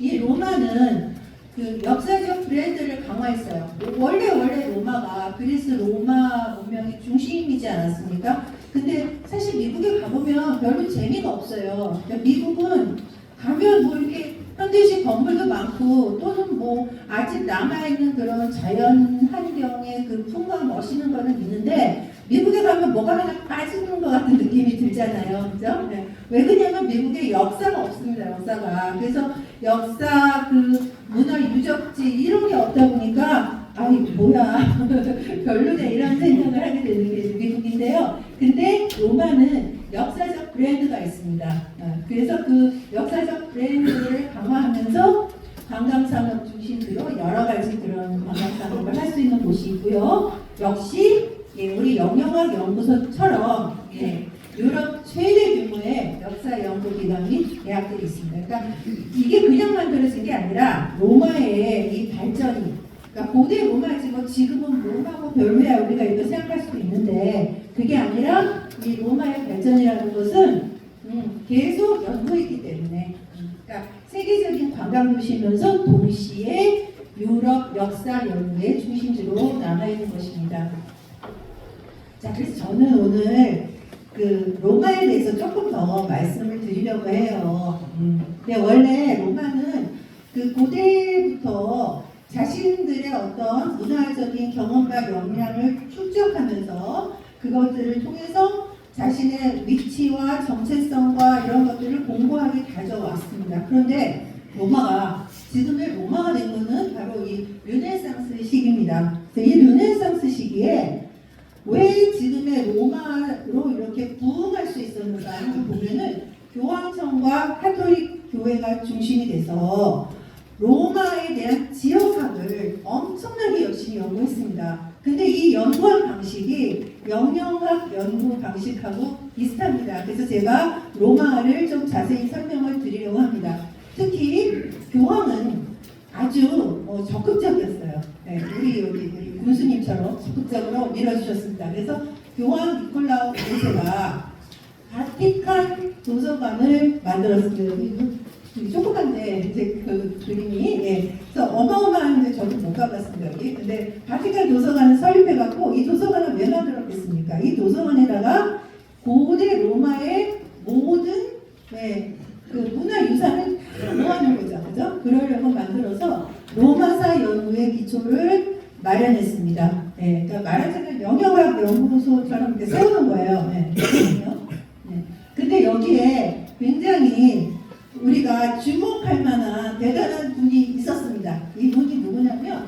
이 로마는 그 역사적 브랜드를 강화했어요. 원래 로마가 그리스 로마 문명의 중심이지 않았습니까? 근데 사실 미국에 가보면 별로 재미가 없어요. 그러니까 미국은 가면 뭐 이렇게 현대식 건물도 많고 또는 뭐 아직 남아있는 그런 자연 환경의 그 풍광 멋있는 거는 있는데 미국에 가면 뭐가 하나 빠지는 것 같은 느낌이 들잖아요. 그죠? 왜 그러냐면 미국에 역사가 없습니다. 역사가. 그래서 역사, 그 문화 유적지 이런 게 없다 보니까 아니 뭐야 별로네 이런 생각을 하게 되는 게 미국인데요. 근데 로마는 역사적 브랜드가 있습니다. 그래서 그 역사적 브랜드를 강화하면서 관광산업 중심으로 여러 가지 그런 관광산업을 할 수 있는 곳이 있고요. 역시 우리 영영학 연구소처럼 유럽 최대 규모의 역사 연구기관 및 대학들이 있습니다. 그러니까 이게 그냥 만들어진 게 아니라 로마의 이 발전이, 그러니까 고대 로마지 뭐 지금은 로마고 별로야 우리가 이렇게 생각할 수도 있는데 그게 아니라 이 로마의 발전이라는 것은 계속 연구했기 때문에, 그러니까 세계적인 관광 도시면서 동시에 유럽 역사 연구의 중심지로 남아있는 것입니다. 자, 그래서 저는 오늘 그 로마에 대해서 조금 더 말씀을 드리려고 해요. 근데 원래 로마는 그 고대부터 자신들의 어떤 문화적인 경험과 역량을 축적하면서 그것들을 통해서 자신의 위치와 정체성과 이런 것들을 공고하게 가져왔습니다. 그런데 로마가 지금의 로마가 된 것은 바로 이 르네상스 시기입니다. 이 르네상스 시기에 왜 지금의 로마로 이렇게 부흥할 수 있었는가 하는 거 보면은 교황청과 카톨릭 교회가 중심이 돼서 로마에 대한 지역학을 엄청나게 열심히 연구했습니다. 근데 이 연구한 방식이 영영학 연구 방식하고 비슷합니다. 그래서 제가 로마를 좀 자세히 설명을 드리려고 합니다. 특히 교황은 아주 적극적이었어요. 우리 군수님처럼 적극적으로 밀어주셨습니다. 그래서 교황 니콜라우 2세가 바티칸 도서관을 만들었어요. 조그만데 이제 그 그림이 그래서 어마어마한데 저도 못 가봤습니다 여기. 근데 바티칸 도서관을 설립해갖고 이 도서관을 왜 만들었겠습니까? 이 도서관에다가 고대 로마의 모든 그 문화유산을 다 모아놓은 거죠, 그죠? 그러려고 만들어서 로마사 연구의 기초를 마련했습니다. 그러니까 말하자면 영영학 연구소처럼 이렇게 세우는 거예요. 근데 여기에 굉장히 우리가 주목할 만한 대단한 분이 있었습니다. 이 분이 누구냐면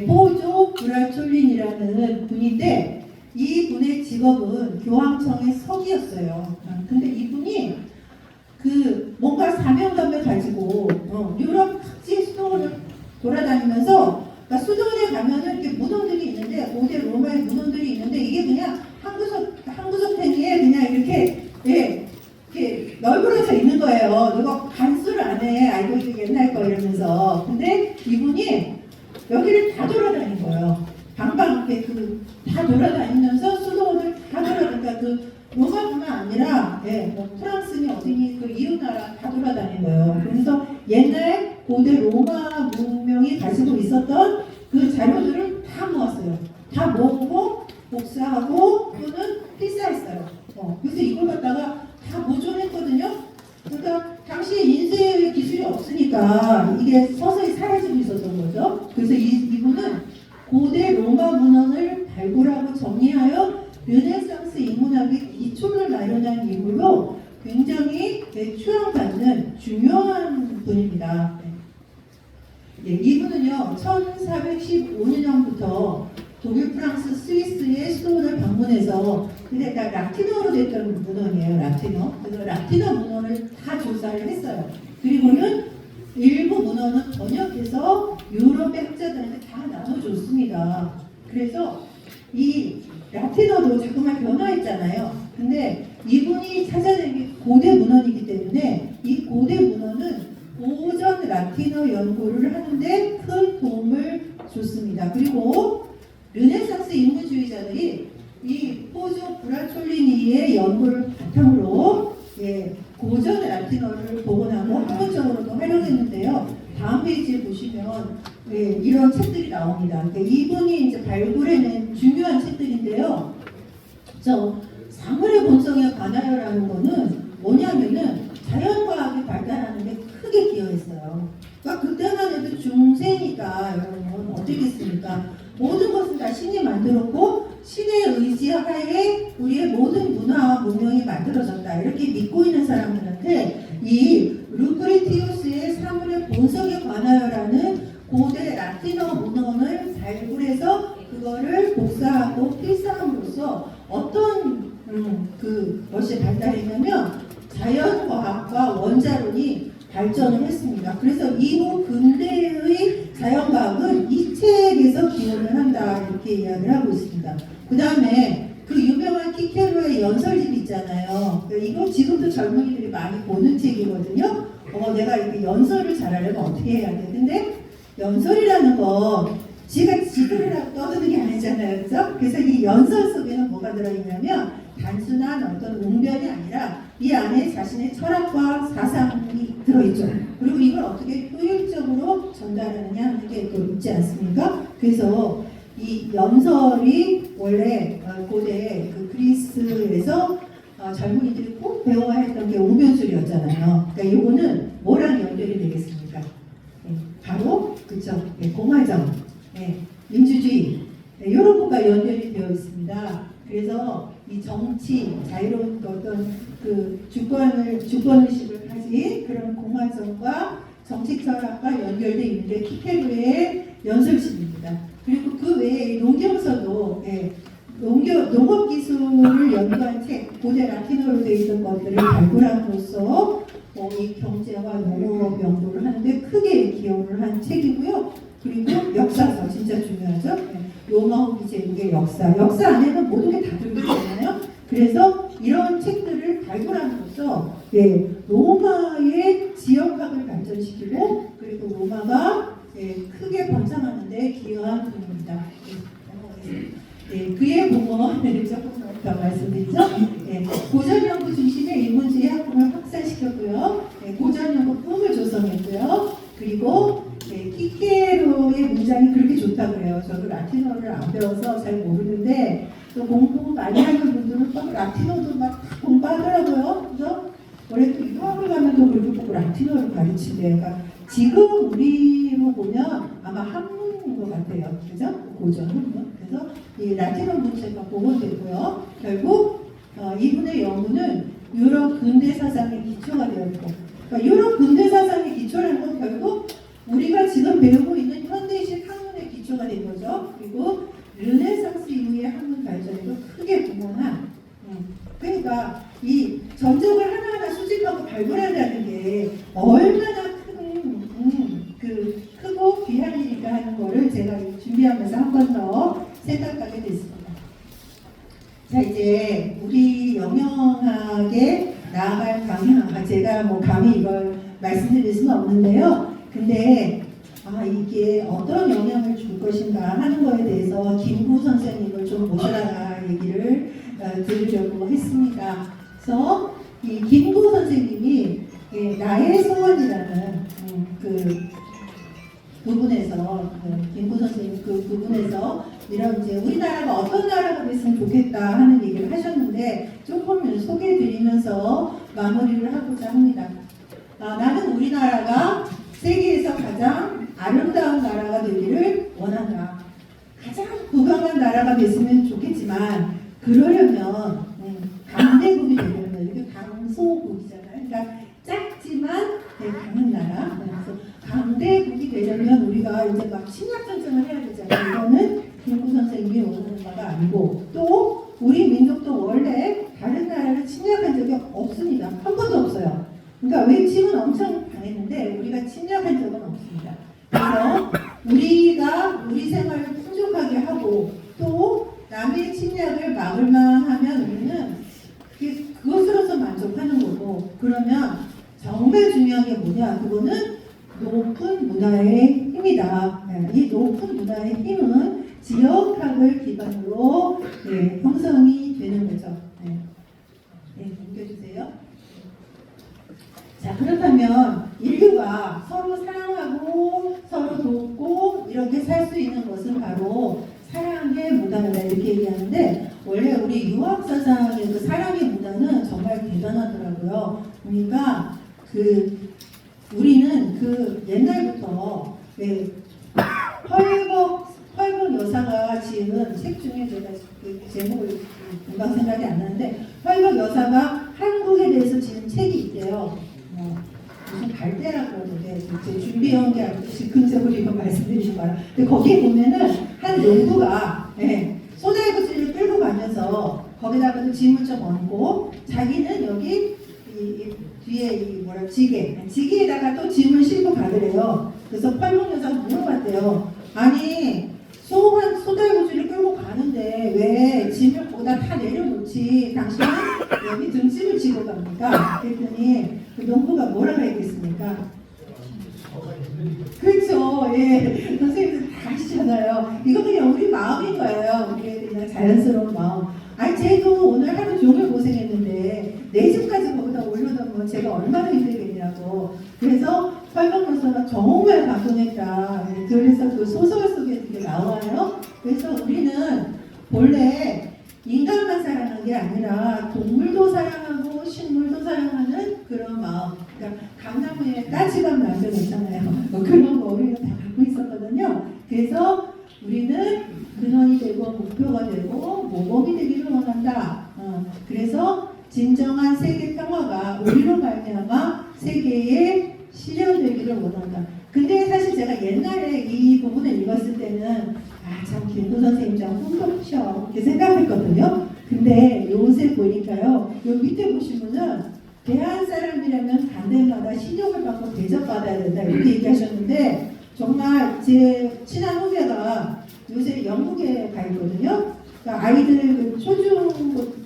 포조 브라촐린이라는 분인데 이 분의 직업은 교황청의 석이었어요. 근데 이분이 그 뭔가 사명감을 가지고 유럽 각지 수도원을 돌아다니면서, 그러니까 수도원에 가면은 이렇게 문헌들이 있는데 고대 로마의 문헌들이 있는데 이게 그냥 한 구석 탱이에 그냥 이렇게 이렇게 널브러져 있는 거예요. 누가 간수를 안 해. 아이고 이게 옛날 거 이러면서. 근데 이분이 여기를 다 돌아다닌 거예요. 방방 이렇게 다 돌아다니면서 수도원을 다 돌아다니니까 그 로마뿐만 아니라 뭐 프랑스니 어디니 그 이웃 나라 다 돌아다닌 거예요. 그래서 옛날 고대 로마 문명이 가지고 있었던 그 자료들을 다 모았어요. 다 모으고 복사하고 또는 필사했어요. 그래서 이걸 갖다가 다 보존했거든요. 그러니까 당시에 인쇄 기술이 없으니까 이게 서서히 사라지고 있었던 거죠. 그래서 이분은 고대 로마 문헌을 발굴하고 정리하여 르네상스 인문학의 기초를 마련한 인물로 굉장히 추앙받는 중요한 분입니다. 이분은요 1415년부터 독일, 프랑스, 스위스의 수도원을 방문해서, 근데 다 라틴어로 됐던 문헌이에요. 라틴어. 그래서 라틴어 문헌을 다 조사를 했어요. 그리고는 일부 문헌은 번역해서 유럽의 학자들한테 다 나눠줬습니다. 그래서 이 라틴어도 자꾸만 변화했잖아요. 근데 이분이 찾아낸 게 고대 문헌이기 때문에 이 고대 문헌은 고전 라틴어 연구를 하는데 큰 도움을 줬습니다. 그리고 르네상스 인문주의자들이 이 포조 브라촐리니의 연구를 바탕으로 고전 라틴어를 복원하고 학문적으로도 활용했는데요. 다음 페이지에 보시면 이런 책들이 나옵니다. 그러니까 이분이 이제 발굴해낸 중요한 책들인데요. 저 사물의 본성에 관하여라는 거는 뭐냐면은 자연과학이 발달하는 데 크게 기여했어요. 그러니까 그때만 해도 중세니까 여러분 어떻겠습니까? 모든 것은 다 신이 만들었고 신의 의지하에 우리의 모든 문화와 문명이 만들어졌다 이렇게 믿고 있는 사람들한테 이 루크레티우스의 사물의 본성에 관하여라는 고대 라틴어 문헌을 발굴 발달했냐면 자연과학과 원자론이 발전을 했습니다. 그래서 이후 근대의 자연과학은 이 책에서 기원을 한다 이렇게 이야기를 하고 있습니다. 그 다음에 그 유명한 키케로의 연설집 있잖아요. 이거 지금도 젊은이들이 많이 보는 책이거든요. 내가 이렇게 연설을 잘하려면 어떻게 해야 돼? 근데 연설이라는 거 지가 지도를 하고 떠드는 게 아니잖아요. 그죠? 그래서 이 연설 속에는 뭐가 들어있냐면 단순한 어떤 웅변이 아니라 이 안에 자신의 철학과 사상이 들어있죠. 그리고 이걸 어떻게 효율적으로 전달하느냐 하는 게 또 있지 않습니까? 그래서 이 연설이 원래 고대 그 그리스에서 젊은이들이 꼭 배워야 했던 게 웅변술이었잖아요. 그러니까 이거는 뭐랑 연결이 되겠습니까? 바로 그죠? 공화정, 민주주의 이런 것과 연결이 되어 있습니다. 그래서 이 정치, 자유로운 어떤 그 주권의식을 가진 그런 공화정과 정치 철학과 연결되어 있는데 키케루의 연설집입니다. 그리고 그 외에 농경서도 농업 기술을 연구한 책, 고대 라틴어로 되어 있던 것들을 발굴함으로써 이 경제와 농업 연구를 하는데 크게 기여를 한 책이고요. 그리고 역사서 진짜 중요하죠. 로마 후기 제국의 역사 안에는 모든 게 다 들어있잖아요. 그래서 이런 책들을 발굴함으로써 로마의 지역학을 발전시키고 그리고 로마가 크게 번창하는데 기여한 분입니다. 그의 공헌을 조금 더 말씀드리죠. 고전연구 중심의 인문주의 학문을 확산시켰고요. 고전연구 꿈을 조성했고요. 그리고 키케로의 문장이 그렇게 좋다고 해요. 저도 라틴어를 안 배워서 잘 모르는데 또 공부 많이 하는 분들은 꼭 라틴어도 막 공부하더라고요. 그래서 원래 또 유학을 가면도 그렇게 꼭 라틴어를 가르치대요. 그러니까 지금 우리로 보면 아마 한문인 것 같아요. 그죠? 고전 한문. 그래서 이 라틴어 문체가 복원되고요. 결국 이분의 연구는 유럽 근대 사상의 기초가 되었고, 그러니까 유럽 근대 사상의 기초라는 건 결국 우리가 지금 배우고 있는 현대식 학문의 기초가 된 거죠. 그리고 르네상스 이후의 학문 발전에도 크게 공헌한. 그러니까 이 전적을 하나하나 수집하고 발굴한다는 게 얼마나 크고 귀한 일인가 하는 거를 제가 준비하면서 한 번 더 생각하게 됐습니다. 자, 이제 우리 영영학에 나아갈 방향, 제가 뭐 감히 이걸 말씀드릴 수는 없는데요. 근데 이게 어떤 영향을 줄 것인가 하는 거에 대해서 김구 선생님을 좀 모셔다가 얘기를 들으려고 했습니다. 그래서 이 김구 선생님이 나의 소원이라는 그 부분에서 김구 선생님 그 부분에서 이런 이제 우리나라가 어떤 나라가 됐으면 좋겠다 하는 얘기를 하셨는데 조금 소개해드리면서 마무리를 하고자 합니다. 나는 우리나라가 세계에서 가장 아름다운 나라가 되기를 원한다. 가장 부강한 나라가 됐으면 좋겠지만 그러려면 강대국이 되려면 이렇게 강소국이잖아요. 그러니까 작지만 강한 나라. 그래서 강대국이 되려면 우리가 이제 막 침략전쟁을 해야 되잖아요. 이거는 김구 선생님이 원하는 바가 아니고 또 우리 민족도 원래 다른 나라를 침략한 적이 없습니다. 한 번도 없어요. 그러니까 외침은 엄청 강했는데 우리가 침략한 적은 없습니다. 그래서 우리가 우리 생활을 풍족하게 하고 또 남의 침략을 막을만 하면 우리는 그것으로서 만족하는 거고 그러면 정말 중요한 게 뭐냐 그거는 높은 문화의 힘이다. 이 높은 문화의 힘은 지역학을 기반으로 형성이 되는 거죠. 넘겨주세요. 자, 그렇다면 인류가 서로 사랑하고 서로 돕고 이렇게 살 수 있는 것은 바로 사랑의 문화다 이렇게 얘기하는데 원래 우리 유학사상의 그 사랑의 문화는 정말 대단하더라고요. 그러니까 우리는 옛날부터 헐벗 여사가 지은 책 중에 제가 그 제목을 금방 생각이 안 나는데 헐벗 여사가 한국에 대해서 지은 책이 있대요. 무슨 갈대라고 그러는데 제 준비해온 게 아니고 즉흥적으로 이거 말씀드리는 거라. 근데 거기에 보면은 한 농부가 소나무지를 끌고 가면서 거기다가 짐을 좀 얹고 자기는 위에 이 뭐라 지게에다가 또 짐을 싣고 가더래요. 그래서 팔목 여자가 물어봤대요. 아니 소달구지를 끌고 가는데 왜 짐을 거기다 다 내려놓지? 당신은 여기 등짐을 지고 갑니까? 그랬더니 그 농부가 뭐라고 했겠습니까? 그렇죠. 예. 선생님들 다 아시잖아요. 이거 그냥 우리 마음인 거예요. 우리의 그냥 자연스러운 마음. 아니, 쟤도 오늘 하루 종일 고생했는데 내 집까지 거기다 올려놓으면 제가 얼마나 힘들겠냐고. 그래서 활동로서가 정말 감동했다. 그래서 그 소설 속에 그게 나와요. 그래서 우리는 본래 인간만 사랑하는 게 아니라 동물도 사랑하고 식물도 사랑하는 그런 마음. 그러니까 감나무에 까치밥 남겨놓잖아요. 뭐 그런 거 우리는 다 갖고 있었거든요. 그래서 우리는 근원이 되고 목표가 되고 모범이 되기를 원한다. 그래서 진정한 세계 평화가 우리로 말미암아 세계에 실현되기를 원한다. 근데 사실 제가 옛날에 이 부분을 읽었을 때는 참 김구 선생님 좀 꿈꾸셔 이렇게 생각했거든요. 근데 요새 보니까요, 요 밑에 보시면은 대한 사람이라면 간대마다 신용을 받고 대접받아야 된다 이렇게 얘기하셨는데, 정말 제 친한 후배가 요새 영국에 가 있거든요. 그러니까 아이들 그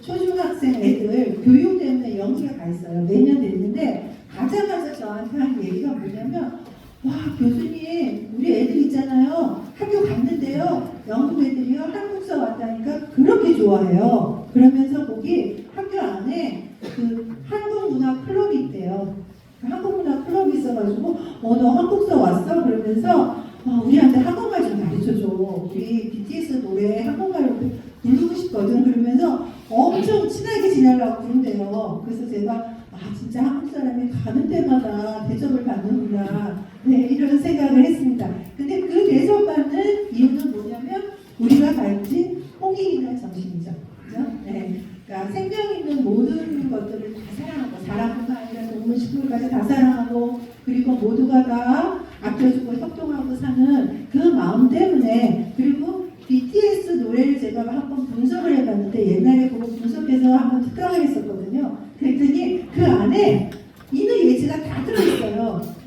초중학생 애들 교육 때문에 영국에 가 있어요. 몇 년 됐는데 가자마자 저한테 한 얘기가 뭐냐면, 와 교수님 우리 애들 있잖아요. 학교 갔는데요. 영국 애들이요 한국서 왔다니까 그렇게 좋아해요. 그러면서 거기 학교 안에 그 한국 문화 클럽이 있대요. 한국 문화 클럽이 있어가지고 너 한국서 왔어? 그러면서 우리한테 한국말 좀 가르쳐줘. 우리 BTS 노래 한국말로 부르고 싶거든. 그러면서 엄청 친하게 지내려고 부른대요. 그래서 제가 진짜 한국 사람이 가는 데마다 대접을 받는구나. 네, 이런 생각을 했습니다. 근데 그 대접받는 이유는 뭐냐면 우리가 가진 홍익인의 정신이죠. 그죠? 네. 그러니까 생명 있는 모든 것들을 다 사랑하고, 사람뿐만 아니라 동물, 식물까지 다 사랑하고, 그리고 모두가 다 아껴주고 협동하고 사는 그 마음 때문에, 그리고 BTS 노래를 제가 한번 분석을 해봤는데, 옛날에 그거 분석해서 한번 특강을 했었거든요. 그랬더니 그 안에 인의 예지가 다 들어있어요.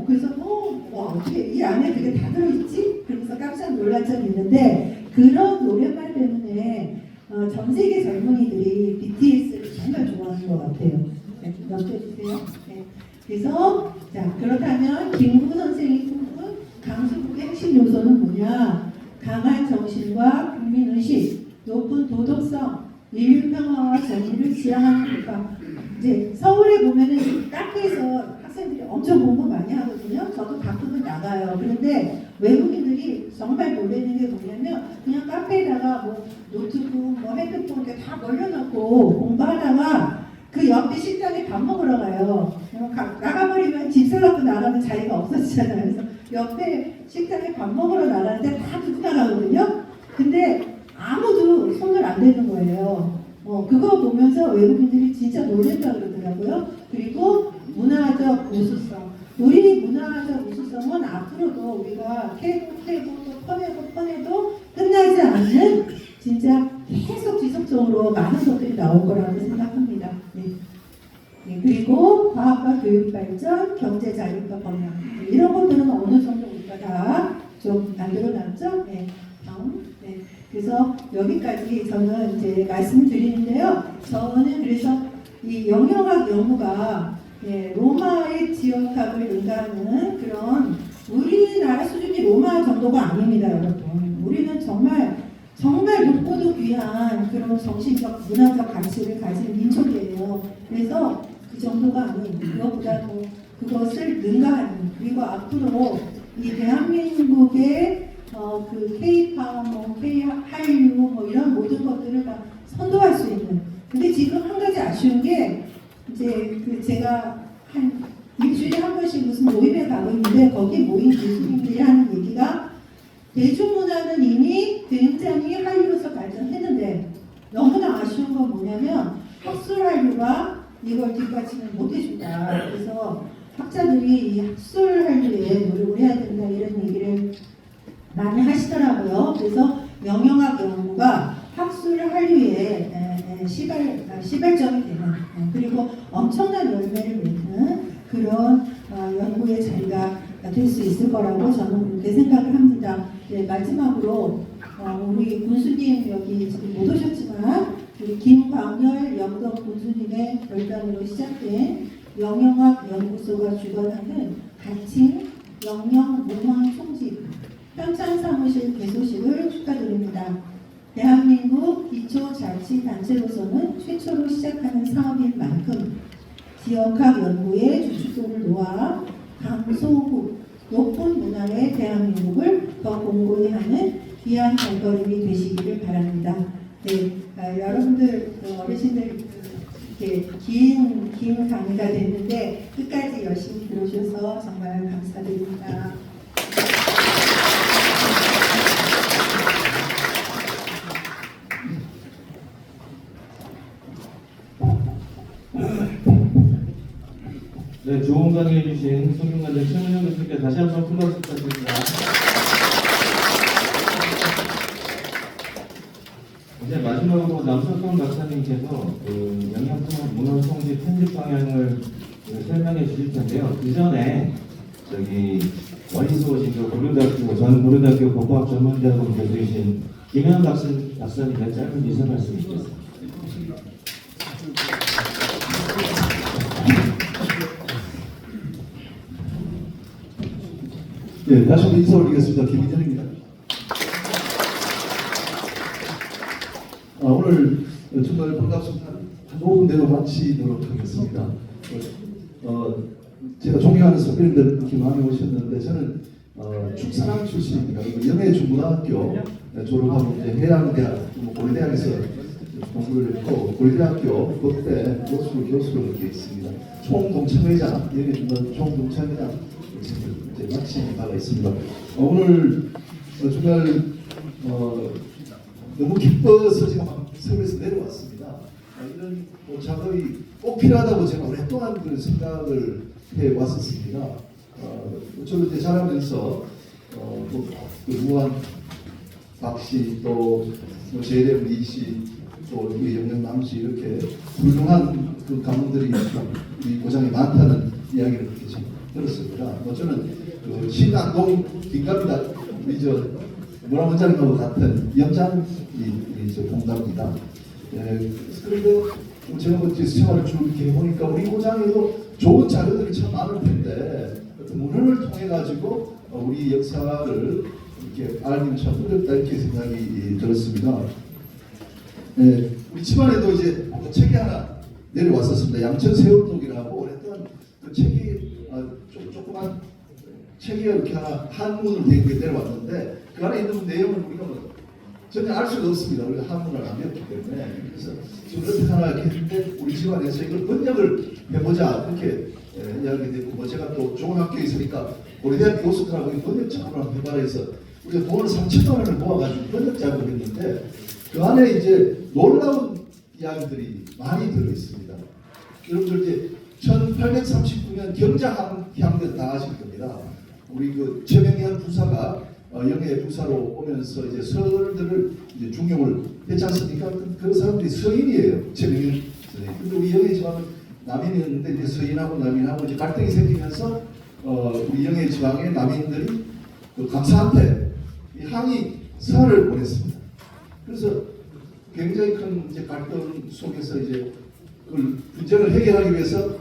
그래서 어떻게 이 안에 그게 다 들어있지? 그러면서 깜짝 놀란 적이 있는데, 그런 노래말 때문에 전 세계 젊은이들이 BTS를 정말 좋아하는 것 같아요. 네, 넘겨주세요. 네. 그래서 자, 그렇다면 김구 선생이 꿈꾼 강수국의 핵심 요소는 뭐냐? 강한 정신과 국민의식, 높은 도덕성, 인류 평화와 정의를 지향하는 국가. 이제 서울에 보면은 카페에서 학생들이 엄청 공부 많이 하거든요. 저도 가끔은 나가요. 그런데 외국인들이 정말 놀라는 게 뭐냐면, 그냥 카페에다가 뭐 노트북, 뭐 핸드폰 이렇게 다 걸려놓고 공부하다가 그 옆에 식당에 밥 먹으러 가요. 나가버리면 집세 갖고 나가면 자리가 없어지잖아요. 그래서 옆에 식당에 밥 먹으러 나가는데 다 두고 나가거든요. 근데 아무도 손을 안 대는 거예요. 그거 보면서 외국인들이 진짜 놀랬다 그러더라고요. 그리고 문화적 우수성. 우리 문화적 우수성은 앞으로도 우리가 캐고 또 퍼내도 끝나지 않는, 진짜 계속 지속적으로 많은 것들이 나올 거라고 생각합니다. 네. 네, 그리고 과학과 교육 발전, 경제 자율과 번영, 이런 것들은 어느 정도 우리가 다 좀 만들어놨죠. 네. 다음. 네. 그래서 여기까지 저는 이제 말씀드리는데요. 저는 그래서 이 영역학 연구가 로마의 지역학을 능가하는 그런, 우리나라 수준이 로마 정도가 아닙니다, 여러분. 우리는 정말 높고도 귀한 그런 정신적, 문화적 가치를 가진 민족이에요. 그래서 그 정도가 아닌, 그것보다 더 그것을 능가하는, 그리고 앞으로 이 대한민국의 그 K-팝, K-한류 이런 모든 것들을 다 선도할 수 있는. 근데 지금 한 가지 아쉬운 게, 이제 제가 한 일주일에 한 번씩 무슨 모임에 가고 있는데, 거기 모인 교수님들이 하는 얘기가, 대중문화는 이미 굉장히 한류로서 발전했는데 너무나 아쉬운 건 뭐냐면 학술 한류가 이걸 뒷받침을 못해준다. 그래서 학자들이 이 학술 한류에 노력을 해야 된다 이런 얘기를 많이 하시더라고요. 그래서 영역학 연구가 학술 한류의 시발점이 되는, 그리고 엄청난 열매를 맺는 그런 연구의 자리가 될 수 있을 거라고 저는 그렇게 생각을 합니다. 네, 마지막으로 우리 군수님 여기 지금 못 오셨지만 우리 김광열 영덕 군수님의 결단으로 시작된 영영학 연구소가 주관하는 가칭 영영 문화 총집 현장 사무실 개소식을 축하드립니다. 대한민국 기초자치단체로서는 최초로 시작하는 사업인 만큼 지역학 연구에 주축도를 놓아 강소국 높은 문화의 대한민국을 더 공고히 하는 귀한 발걸음이 되시기를 바랍니다. 네, 여러분들 어르신들 이렇게 긴 강의가 됐는데 끝까지 열심히 들어주셔서 정말 감사드립니다. 네, 좋은 강의 해주신 성균관대 최문영 교수님께 다시 한번 큰 박수 부탁드립니다. 이제 마지막으로 남석훈 박사님께서 그 영양성 문헌송지 편집 방향을 설명해 주실 텐데요. 그 전에 저기 원희수 오신 고려대학교 전 고려대학교 법학 전문대학원 교수이신 김현 박사님의 짧은 인사 말씀 있겠습니다. 네, 다시 한번 인사 올리겠습니다. 김인현입니다. 오늘 정말 반갑습니다. 한 5분 내로 마치도록 하겠습니다. 제가 존경하는 선배님들 이렇게 많이 오셨는데 저는 축산학 출신입니다. 영해중고등학교 졸업하고 이제 해양대학, 고려대학에서 공부를 했고 고려대학교 그때 교수로 이렇게 있습니다. 총동참회장, 영해중고등학교 총동참회장 이제 마친 바가 있습니다. 오늘 정말 너무 기뻐서 제가 막 섬에서 내려왔습니다. 이런 작업이 꼭 필요하다고 제가 오랫동안 그런 생각을 해 왔었습니다. 저도 이제 자라면서 그 무한 박씨 또 제рем 이씨 또 우리 영영남씨 이렇게 훌륭한 그 가문들이 우리 고장에 많다는 이야기를 그렇게 좀 들었습니다. 저는 그 신안동 긴갑니다. 우리 저 문화원장님하고 같은 연장이 동갑니다. 그런데 제가 이제 생활을 쭉 이렇게 해보니까 우리 고장에도 좋은 자료들이 참 많을 텐데 어떤 문헌을 통해 가지고 우리 역사를 이렇게 알기는 참 어렵다 이렇게 생각이 들었습니다. 우리 집안에도 이제 책이 하나 내려왔었습니다. 양천 세월독이라고 오랫동안 그 책이 조그만 책이 이렇게 하나 한문으로 된 게 내려왔는데 그 안에 있는 내용을 우리가 전혀 알 수가 없습니다. 우리가 한문을 안 배웠기 때문에. 그래서 지금 어떻게 하나 이렇게 했는데 우리 집안에서 이걸 번역을 해보자 이렇게 이야기 됐고 제가 또 좋은 학교에 있으니까 고려대학 교수들하고 번역 작업을 한번 해봐라 해서 우리가 돈을 3천만 원을 모아가지고 번역 작업을 했는데 그 안에 이제 놀라운 이야기들이 많이 들어있습니다. 여러분들 이제 1839년 경자향전 다 아실 겁니다. 우리 그 최명현 부사가 영예 부사로 오면서 이제 서울들을 이제 중용을 했지 않습니까? 그 사람들이 서인이에요. 최명현 선생님. 근데 우리 영예 지방은 남인이었는데 이제 서인하고 남인하고 이제 갈등이 생기면서 우리 영예 지방의 남인들이 그 강사한테 이 항의 서한을 보냈습니다. 그래서 굉장히 큰 이제 갈등 속에서 이제 그 분쟁을 해결하기 위해서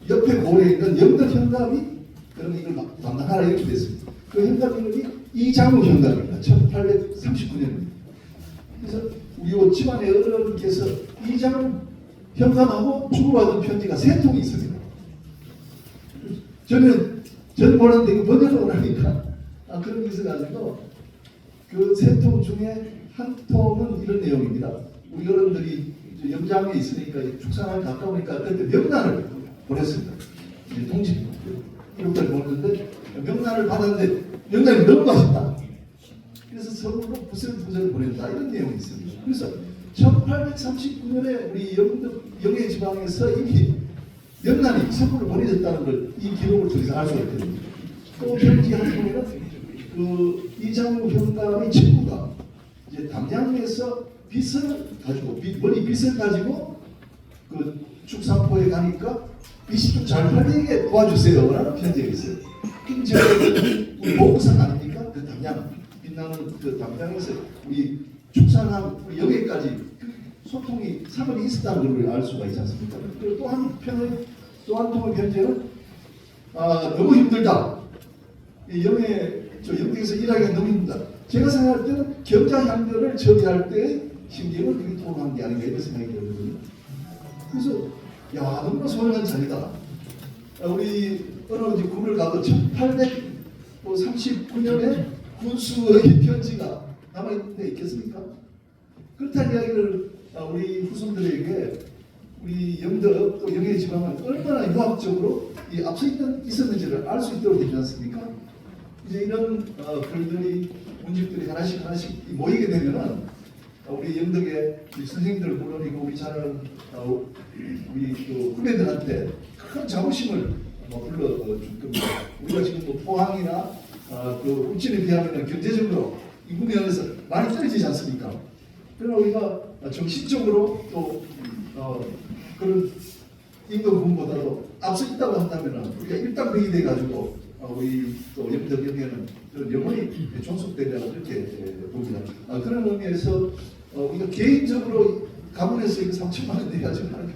옆에 고려에 있는 영덕 현감이 그럼 이걸 담당하라 이렇게 됐습니다. 그 현감 이름이 이장우 현감입니다. 1839년입니다. 그래서 우리 집안의 어른께서 이장우 현감하고 주고받은 편지가 3통이 있습니다. 저는 보는데 그 번역을 하니까 그런 게 있어가지고 그 3통 중에 한 통은 이런 내용입니다. 우리 어른들이 염장에 있으니까 축산에 가까우니까 그때 명단을 보냈습니다. 이제 통지 이렇게 보냈는데 명단을 받았는데 명단이 너무 맛있다. 그래서 선물로 부서를 보낸다 이런 내용이 있습니다. 그래서 1839년에 우리 영해 지방에서 이미 명단이 선물로 보내졌다는 걸 이 기록을 통해서 알 수가 있거든요. 또 편지 한 통에는 그 이장우 현감의 친구가 이제 담양에서 빚을 가지고 머리 빚을 가지고 그 축산포에 가니까 빚이 좀 잘 팔리게 도와주세요 라는 편지가 있어요. 그럼 제가 우리 보고상 아닙니까? 그 담양 빛나는 그 담양에서 우리 축산한 우리 여기까지 그 소통이 상관이 있었다는 걸 알 수가 있지 않습니까? 그리고 또 한 통의 편지는 너무 힘들다. 이 영등에서 일하기가 너무 힘들다. 제가 생각할 때는 경자향전을 처리할 때 심지어는 그게 토론한 게 아닌가 이런 생각이 들거든요. 그래서 야 너무나 소중한 자리다. 우리 어느 군을 가도 1839년에 군수의 편지가 남아있는 데 있겠습니까? 그렇다는 이야기를 우리 후손들에게 우리 영덕 또 영예 지방은 얼마나 유학적으로 이 앞서 있었는지를 알 수 있도록 되지 않습니까? 이제 이런 글들이 문집들이 하나씩 모이게 되면은 우리 영덕의 선생님들 물론이고 우리 자라는 우리 또 후배들한테 큰 자부심을 불러줄 겁니다. 우리가 지금 뭐 포항이나 그 울진에 비하면 경제적으로 인구 면에서 많이 떨어지지 않습니까? 그러나 우리가 정신적으로 또 그런 임금분보다도 앞서 있다고 한다면 우리가 일당백이 돼가지고 우리 또 영덕 영예는 영원히 존속되리라고 그렇게 봅니다. 그런 의미에서 우리가 개인적으로 가문에서 이거 3천만 원 내가지고 하는 게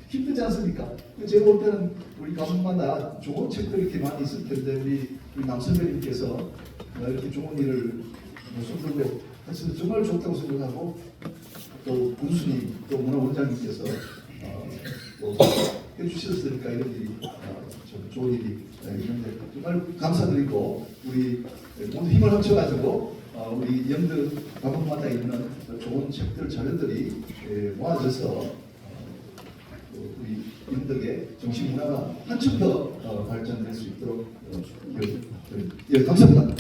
힘들지 않습니까? 제가 볼 때는 우리 가문마다 좋은 책들이 이렇게 많이 있을 텐데 우리 남선배님께서 이렇게 좋은 일을 손들고 해서 정말 좋다고 생각하고 또 군수님 또 문화원장님께서 또 해주셨으니까 이런 일이 좋은 일이 있는데 정말 감사드리고 우리 모두 힘을 합쳐가지고 우리 영덕 가문마다 있는 좋은 책들 자료들이 모아져서 우리 영덕의 정신 문화가 한층 더 발전될 수 있도록 예, 감사합니다.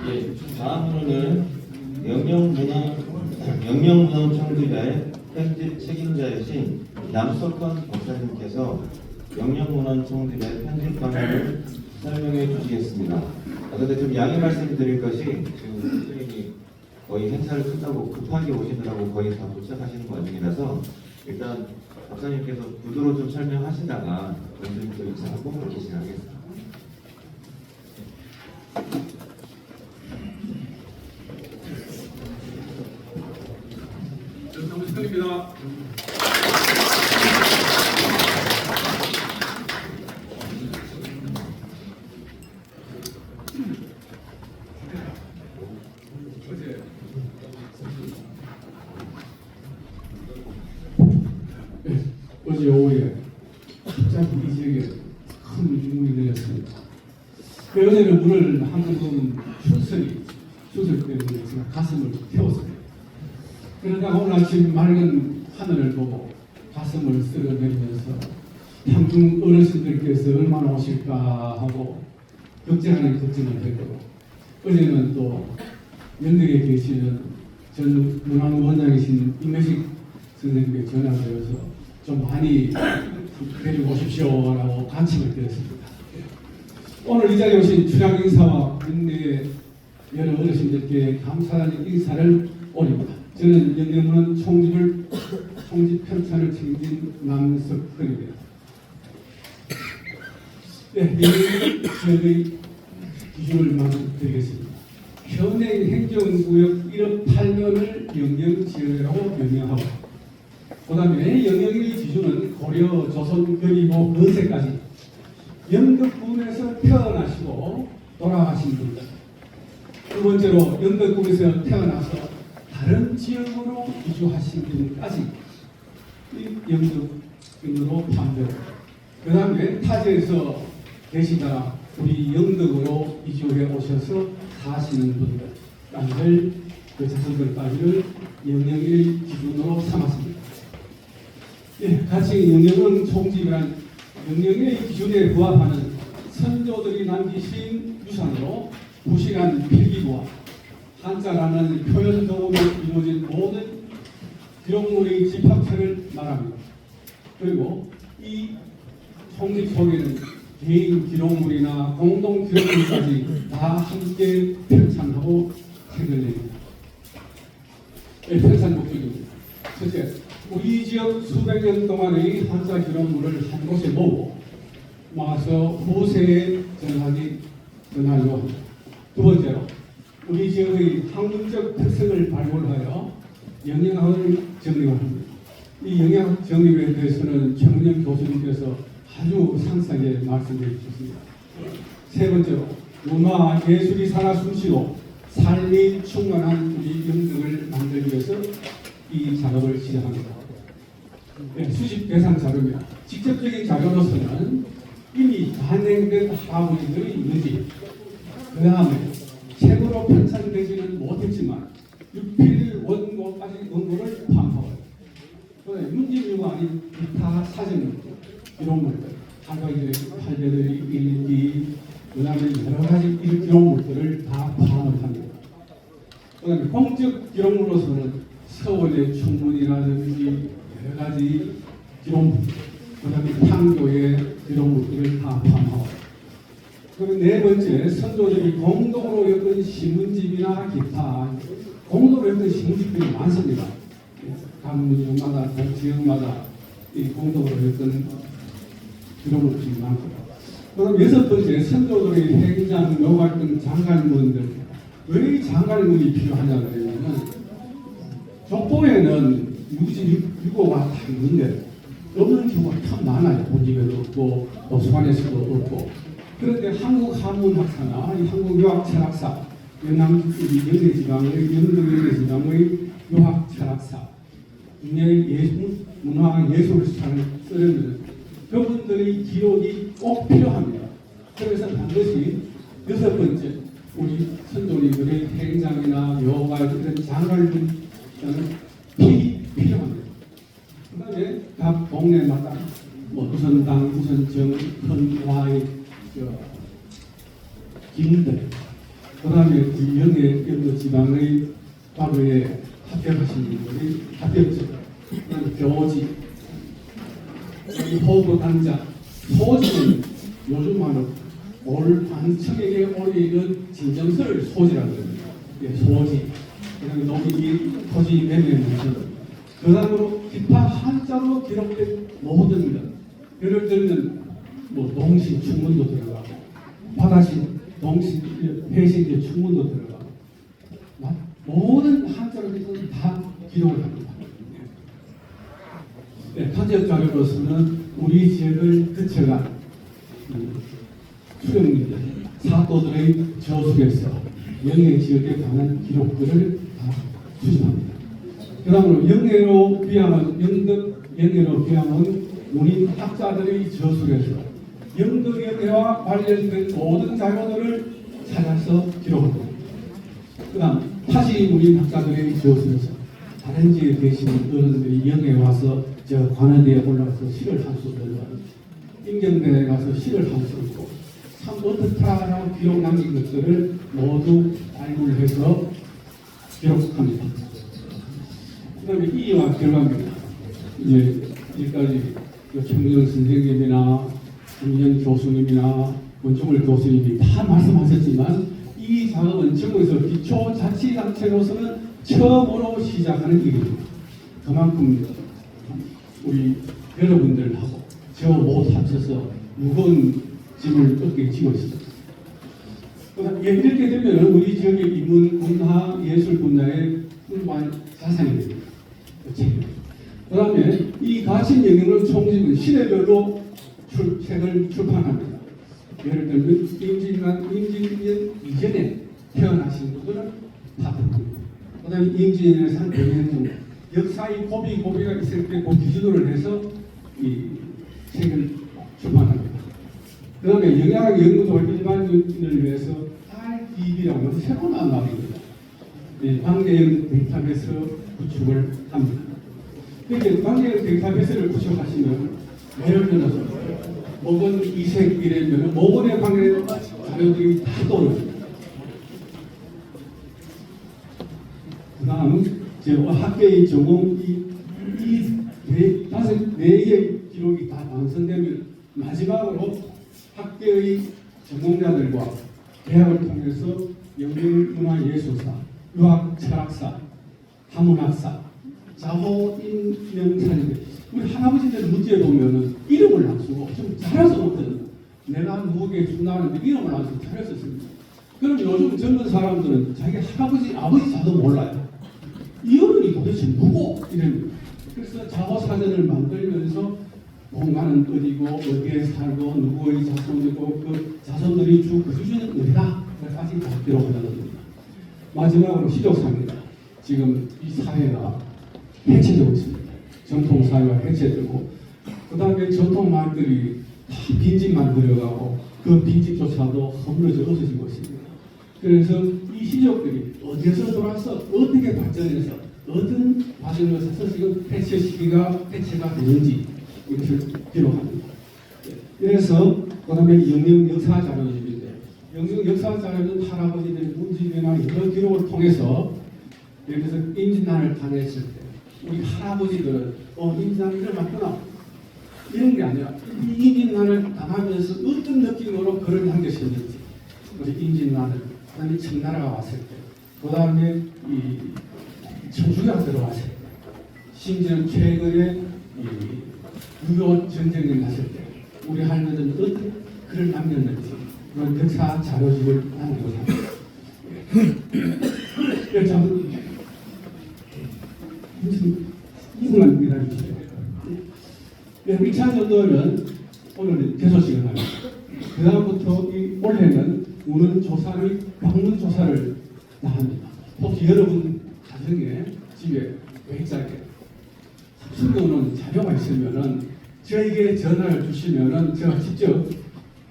예, 다음으로는 영명문헌청지회 편집 책임자이신 남석헌 박사님께서 영명문헌청지회 편집 방향을 설명해 주시겠습니다. 그런데 좀 양해 말씀드릴 것이 지금 선생님이 거의 행사를 끝나고 급하게 오시느라고 거의 다 도착하시는 와중이라서 일단 박사님께서 구두로 좀 설명하시다가 원장님 또 인사하고 그렇게 진행하겠습니다. 축하드립니다. 어제 오후에 갑자기 이 지역에 큰 눈물이 내렸습니다. 어제는 물을 한 그릇 추석 때문에 제가 가슴을 태웠습니다. 그러다가 오늘 아침 맑은 하늘을 보고 가슴을 쓸어내리면서 향중 어르신들께서 얼마나 오실까 하고 걱정을 했고 어제는 또 연덕에 계시는 전 문화원장이신 임매식 선생님께 전화가 되어서 좀 많이 데리고 오십시오라고 간청을 드렸습니다. 오늘 이 자리에 오신 출향 인사와 국내 여러 어르신들께 감사하는 인사를 올립니다. 저는 영명문헌 총집 편찬을 책임진 남석헌입니다. 네, 저의 기준을 말씀드리겠습니다. 현행 행정구역 1억 8년을 영영지역이라고 명명하고 그 다음에 영영의 기준은 고려, 조선, 경이고 근세까지 영덕군에서 태어나시고 돌아가신 분들 두 번째로 영덕군에서 태어나서 다른 지역으로 이주하신 분까지 영덕군으로 판별 그 다음에 타지에서 계시다가 우리 영덕으로 이주해 오셔서 사시는 분들 그 자손들까지를 영영의 기준으로 삼았습니다. 예, 같이 영영은 총집이란 영영의 기준에 부합하는 선조들이 남기신 유산으로 부실한 필기구와 한자라는 표현 도움에 이루어진 모든 기록물의 집합체를 말합니다. 그리고 이 총집 속에는 개인 기록물이나 공동 기록물까지 다 함께 편찬하고 책을 냅니다. 편찬 목적입니다. 첫째, 우리 지역 수백 년 동안의 한자 기록물을 한 곳에 모으고 모아서 후세에 전하려고 합니다. 두 번째로, 우리 지역의 학문적 특성을 발굴하여 영양학을 정립합니다. 이 영양학 정립에 대해서는 최문영 교수님께서 아주 상세하게 말씀해 주셨습니다. 세 번째로, 문화 예술이 살아 숨쉬고 삶이 충만한 우리 영덕을 만들기 위해서 이 작업을 시작합니다. 네, 수집 대상 자료입니다. 직접적인 자료로서는 이미 단행된 할아버지들의 문집, 그 다음에 책으로 편찬되지는 못했지만 유필 원고까지 원고를 파악하고, 그다음에 문집류가 아닌 기타 사전 기록물들, 할아버지들의 할배들의 일기, 그 다음에 여러 가지 기록물들을 다 포함을 합니다. 그 다음에 공적 기록물로서는 서울의 충문이라든지 여러 가지 기록물, 그 다음에 판교의 기록물들을 다 포함하고, 그리고 네 번째, 선조들이 공동으로 엮은 신문집이나 기타 공동으로 엮은 신문집들이 많습니다. 각 문중마다, 각 지역마다 이 공동으로 엮은 기록물들이 많고, 그다음 여섯 번째, 선조들의 행장, 묘갈 등 장갈문들. 왜 이 장갈문이 필요하냐 그러냐면, 족보에는 유고가 다 있는데 없는 경우가 참 많아요. 본집에도 없고 도서관에서도 없고. 그런데 한국 한문학사나 한국 유학철학사, 영남 연해지방의 영덕연해지방의 유학철학사, 문화 예술사를 쓰려면 그분들의 기록이 꼭 필요합니다. 그래서 반드시 여섯 번째, 우리 선조님들의 행장이나 묘가 이런 장갈문 필요합니다. 그 다음에 각 동네마다 우선당, 우선정, 헌화의 김들, 그 다음에 영도 지방의 과거에 합격하신 분들이 합격증, 그 다음에 교지, 호구 단자, 소지는 요즘 말로 올 반청에게 올리는 진정서를 소지라고 합니다. 예, 소지. 그 다음에 농기, 토지 매매 문서. 그 다음으로 기타 한자로 기록된 모든 것. 예를 들면 동신 충문도 들어가고, 바다신, 동신, 해신제 충문도 들어가고, 모든 한자로 다 기록을 합니다. 네, 간접 자료로서는 우리 지역을 거쳐간 수령님들, 사도들의 저술에서 영해 지역에 관한 기록들을 다 수집합니다. 그 다음으로 영해로 귀향한 영덕, 영해로 귀향한 문인 학자들의 저술에서 영덕 영해와 관련된 모든 자료들을 찾아서 기록합니다. 그 다음 타시 문인 학자들의 저술에서 다른 지에 계시는 어른들이 영해에 와서 저 관원대에 올라가서 시를 할 수 있는, 인경대에 가서 시를 할 수 있고, 참 어떻다라고 기록 남긴 것들을 모두 발굴 해서 기록합니다. 그 다음에 이와 결과입니다. 이제 여기까지 최문영 선생님이나 김현 교수님이나 원종을 교수님이 다 말씀하셨지만, 이 작업은 전국에서 기초자치단체로서는 처음으로 시작하는 일입니다. 그만큼 우리 여러분들하고 저 모두 합쳐서 무거운 짐을 어깨에 지고 있습니다. 이렇게 되면 우리 지역의 인문, 문화, 예술 분야의 훌륭한 자산이 됩니다. 그 다음에 이 가신 영역을 총집은 시대별로 책을 출판합니다. 예를 들면 임진년 이전에 태어나신 분들은 다 듣습니다. 그 다음에 임진년에서 한 100년 정도 역사의 고비가 있을 때 그 기준으로 해서 이 책을 출판합니다. 그 다음에 영양학 연구소 일반인을 위해서 RDB라고 새로 나온 말입니다. 관계형 데이터베이스 구축을 합니다. 이렇게 관계형 데이터베이스를 구축하시면 예를 들어서 모건 이색 이래면 모건에 관계된 자료들이 다 떠오릅니다. 그 다음 학계의 전공 네 개의 기록이 다 완성되면 마지막으로 학계의 전공자들과 대학을 통해서 영문문화예술사, 유학 철학사, 한문학사, 자호인명사인데 우리 할아버지들 문제에 보면은 이름을 안 쓰고 좀 잘해서 못거든요. 내가 누구에게 준다는데 이름을 안 쓰고 잘해서 씁니다. 그럼 요즘 젊은 사람들은 자기 할아버지, 아버지 자도 몰라요. 이 어른이 도대체 누구? 이런. 그래서 자호사전을 만들면서 공간은 어디고 어디에 살고 누구의 자손이고 그 자손들이 주 거주지는 어디다? 까지 다 기록하는 겁니다. 마지막으로 시족사입니다. 지금 이 사회가 해체되고 있습니다. 전통 사회가 해체되고 그 다음에 전통 말들이 다 빈집만 들어가고 그 빈집조차도 허물어져 없어지고 있습니다. 그래서 이 시족들이 어디에서 돌아서 어떻게 발전해서 어떤 과정을 거쳐서 지금 해체 시기가 해체가 되는지 이것을 기록합니다. 그래서 그 다음에 영영 역사 자료집인데 영영 역사 자료는 할아버지들의 문집이나 여러 기록을 통해서 예를 들어서 임진난을 당했을 때 우리 할아버지들은 임진난 일어났구나 이런 게 아니라 이 임진난을 당하면서 어떤 느낌으로 글을 남겼었는지 우리 임진난을 그 다음에 청나라가 왔을 때 그 다음에 이 청주가 들어왔을 때 심지어는 최근에 이 6.25 전쟁이 났을 때 우리 할머니들은 어떤 글을 남겼는지 그런 역사 자료집을 남기고 삽니다. 이분만 기다려주세요. 2000년도에는 오늘 개소식을 합니다. 그 다음부터 이 올해는 우는 조사 및 방문 조사를 합니다. 혹시 여러분 가정에 집에 외짝에 숨겨놓은 자료가 있으면은 저에게 전화를 주시면은 제가 직접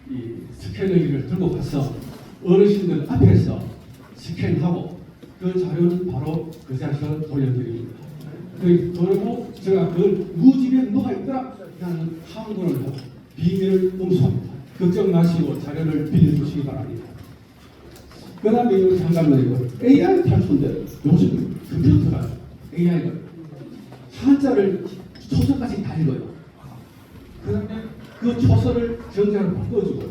이 스캐너기를 들고 가서 어르신들 앞에서 스캔하고 그 자료는 바로 그 자리에서 돌려드립니다. 그리고 제가 그 무집에 뭐가 있더라 라는 항문을 하고 비밀을 음수합니다. 걱정 마시고 자료를 빌려주시기 바랍니다. 그 다음에 이거 잠깐만 이거 AI 탈출인데 요즘 컴퓨터가 AI가 한자를 초서까지 다 읽어요. 그 다음에 그 초서를 정자로 바꿔주고요.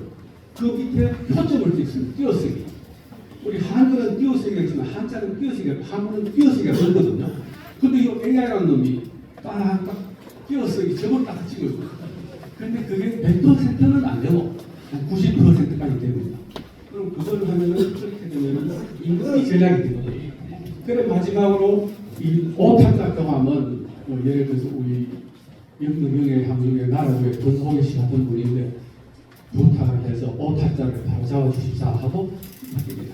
그 밑에 표점을 찍습니다. 띄어쓰기. 우리 한글은 띄어쓰기가 있지만 한자는 띄어쓰기가, 한문은 띄어쓰기가 없거든요. 근데 이 AI라는 놈이 딱 띄어쓰기 저걸 딱 찍어줘요. 근데 그게 100%는 안 되고 한 90%까지 됩니다. 그럼 그걸 하면은 그렇게 되면은 임금이 전략이 되거든요. 그래 마지막으로 이 오탈자라고 하면 예를 들어서 우리 영등영의 함중에 나라의 동호회 씨 같은 분인데 부탁을 해서 오탈자를 바로 잡아주십사 하고 바뀝니다.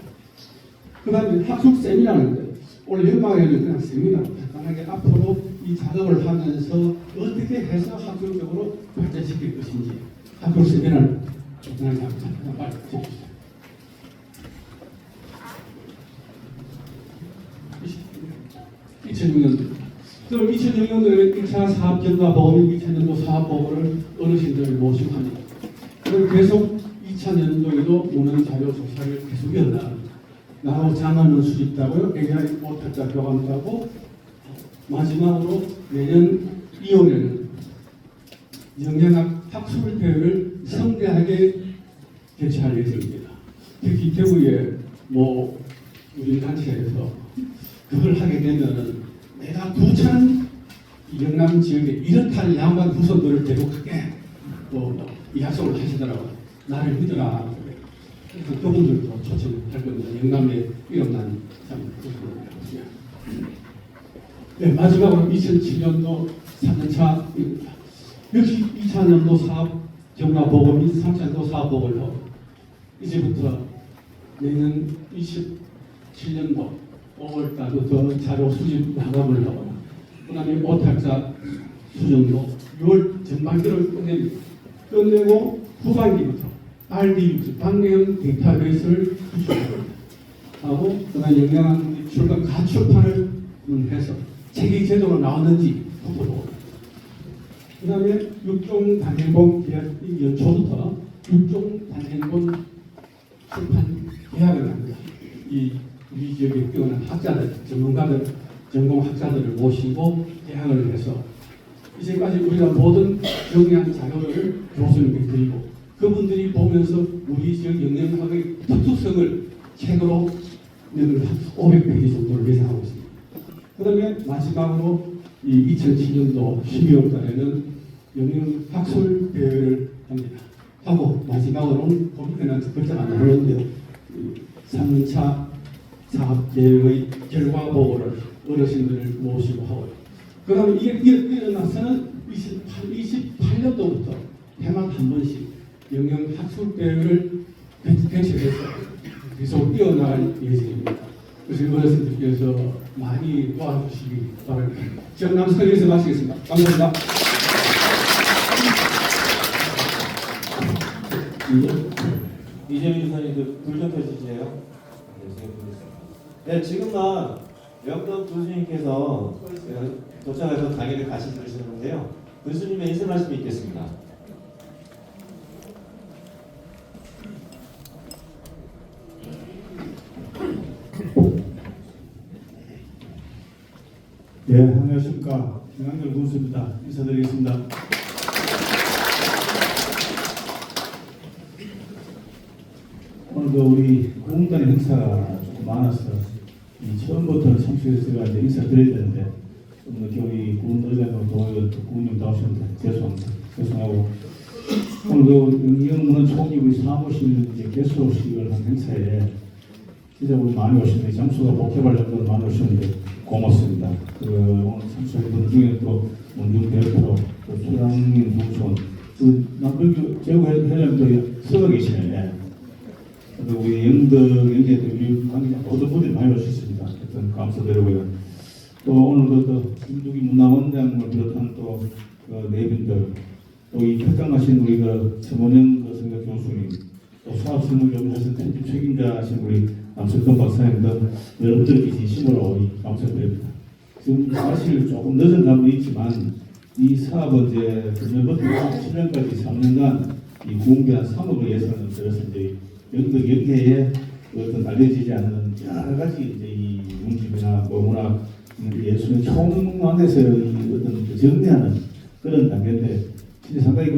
그 다음에 학술 세미나인데 오늘 연말에는 그냥 세미나 간단하게 앞으로 이 작업을 하면서 어떻게 해서 학술적으로 발전시킬 것인지 학술 세미나를 간단하게 잠깐 빨리 해주세요. 2006년도. 그럼 2006년도에 1차 사업경과 보험인 2000년도 사업보고를 어르신들을 모시고 합니다. 그럼 계속 2000년도에도 오는 자료 조사를 계속 이어나갑니다. 나하고 장안을 수집하고요. AI 오탈자 교감하고 마지막으로 내년 2월에는 영양학 학술대회를 성대하게 개최할 예정입니다. 특히 대구에 우리 단체에서 그걸 하게 되면은 내가 부천 영남 지역에 이렇다는 양반 후손들을 대국하게 이 약속을 하시더라고요. 나를 믿어라. 그래서 그분들도 초청할 겁니다. 영남에 일어난 참 그렇습니다. 네, 마지막으로 2007년도 3년차입니다. 역시 2000년도 사업 경과 보고 및 3년도 사업 보고를 하고 이제부터 내년 27년도 5월달부터 자료 수집 마감을 하고 그 다음에 오탈자 수정도 6월 전반기를 끝내고 후반기부터 RDB 방내형 데이터베이스를 구축하고 그 다음에 영양학 출간 가출판을 해서 책이 제대로 나왔는지 보고 그 다음에 6종 단행본 계약 연초부터 6종 단행본 출판 계약을 합니다. 우리 지역에 뛰어난 학자들, 전문가들, 전공학자들을 모시고 계약을 해서 이제까지 우리가 모든 정리한 자료를 교수님께 드리고 그분들이 우리 지역 영양학의 특수성을 책으로 500페이지 정도를 예상하고 있습니다. 그 다음에 마지막으로 이 2007년도 12월 달에는 영양학술 대회를 합니다. 하고 마지막으로는 거기에는 글자가 안 나오는데요. 3차 사업계획의 결과 보고를 어르신들을 모시고 하고요. 그 다음에 이게 일어나서는 28년도부터 해만 한 번씩 영양학술대회를 개최해서 계속 이어나갈 예정입니다. 그래서 어르신들께서 많이 도와주시기 바랍니다. 지금 남성에서 마치겠습니다. 감사합니다. 이재민 지사님 불좀 펴주세요. 네, 지금만 영덕 교수님께서 도착해서 강의를 같이 들으시는데요. 교수님의 인사 말씀이 있겠습니다. 네, 안녕하십니까. 김한결 군수입니다. 인사드리겠습니다. 오늘도 우리 공단의 행사가 조금 많아서 처음부터 참석해서 제가 이제 인사드려야 되는데 좀 늦게 우리 군 의장님 또 군님 나오셨는데 죄송하고 오늘 영문은 총리 우리 사무실 이제 개소식을 한 행사에 진짜 우리 많이 오셨는데 장수가 복잡할 정도로 많이 오셨는데 고맙습니다. 오늘 참석해준 중에 또 문중 대표, 또 소장님 동촌, 남북 제국 회장도 서가 계시네. 또 우리 영덕 연계도 우리 관계자 모든 분들이 많이 오셨습니다. 하여튼 감사드리고요. 또 오늘 또 김두기 문화원장을 비롯한 또 내빈들, 또 이 특강하신 우리 최원영 성격 교수님, 또 수학생물연구소 편집 책임자신 우리 남석동 박사님들 여러분들께 진심으로 감사드립니다. 지금 사실 조금 늦은 감도 있지만 이 사업은 이제 금년부터 7년까지 3년간 이 공개한 3억의 예산을 들어서 이제 영덕 연계에 어떤 알려지지 않는 여러 가지 이제 이 문집이나 문학 예술의 총안에서 어떤 정리하는 그런 단계인데 진짜 상당히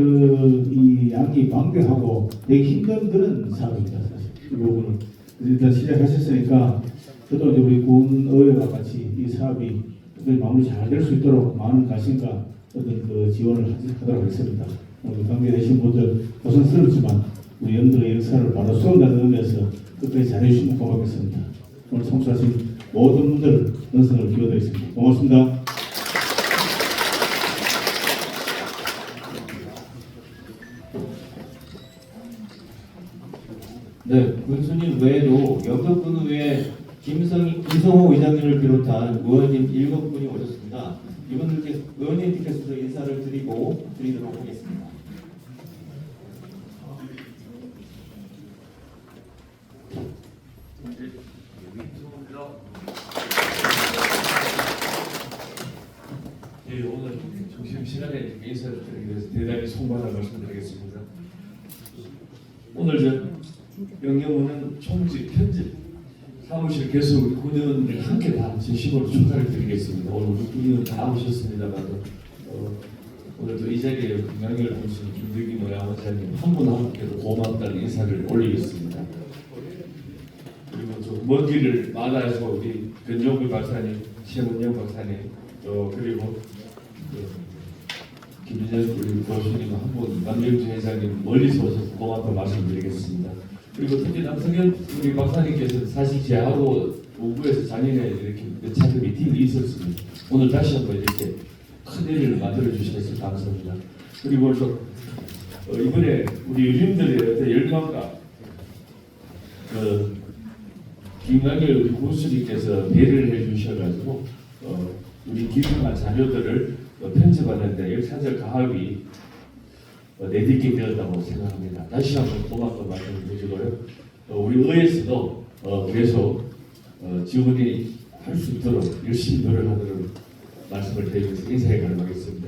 이 양이 방대하고 되게 힘든 그런 사업입니다. 사실 이 부분은 일단 시작하셨으니까 저도 이제 우리 군의회와 같이 이 사업이 마무리 잘 될 수 있도록 많은 관심과 어떤 지원을 하도록 하겠습니다. 오늘 관계되신 분들 고생스럽지만 우리 영덕의 역사를 바로 수원다는 의미에서 끝까지 잘해주시면 고맙겠습니다. 오늘 참석하신 모든 분들 연승을 기원드리겠습니다. 고맙습니다. 네, 군수님 외에도 영덕군의회 김성호 의장님을 비롯한 의원님 7분이 오셨습니다. 이분들께 의원님께서도 인사를 드리도록 하겠습니다. 예, 오늘 점심시간에 인사를 드리기 위해서 대단히 송구하다 말씀드리겠습니다. 오늘 영영문은 총직, 편집, 사무실 개수 우리 군의원들 함께 다 진심으로 축하를 드리겠습니다. 오늘 우리 군의원 다 오셨습니다만 오늘도 이 자리에 김양열 군수, 김두기 원장님 한 분 한 분께도 고맙다는 인사를 올리겠습니다. 그리고 먼 길을 마다해서 우리 변종구 박사님, 최문영 박사님, 그리고 김진현 우리 교수님 한 분, 남경주 회장님 멀리서 오셔서 고맙다고 말씀드리겠습니다. 그리고 특히 남성현 우리 박사님께서 사실 제하고 본부에서 작년에 이렇게 몇 차례 미팅이 있었습니다. 오늘 다시 한번 이렇게 큰 일을 만들어 주셔서 감사합니다. 그리고 또 이번에 우리 의원들의 어떤 열망과 김강일 우리 군수님께서 배려를 해주셔가지고 우리 기술한 자료들을 편집하는데 역사적 가합이 내딛게 되었다고 생각합니다. 다시 한번 고맙다고 말씀드리고요. 우리 의회에서도 계속 지원이 할 수 있도록 열심히 노력하도록 말씀을 드리면서 인사에 가름하겠습니다.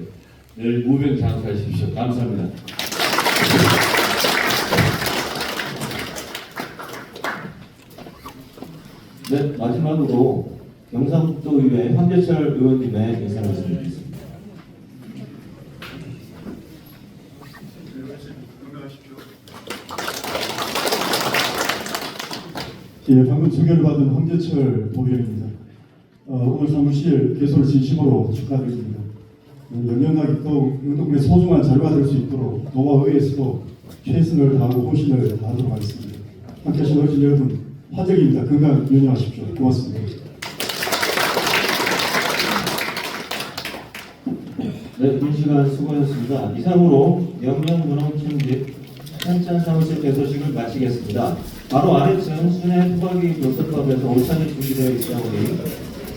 늘 무병장수하십시오. 감사합니다. 네, 마지막으로 경상북도의회 황재철 의원님의 인사 말씀드리겠습니다. 예, 방금 소개를 받은 황재철 도의원입니다. 오늘 사무실 개소를 진심으로 축하드립니다. 영영각이 또 영동군의 소중한 자료가 될 수 있도록 도와 의회에서도 최선을 다하고 호신을 다하도록 하겠습니다. 함께 하신 어르신 여러분, 화적입니다. 건강 유념하십시오. 고맙습니다. 네, 긴 시간 수고하셨습니다. 이상으로 영영문화촌집 한찬 사무실 개소식을 마치겠습니다. 바로 아래층 순회 토박이 교섭법에서 오찬이 준비되어 있다 보니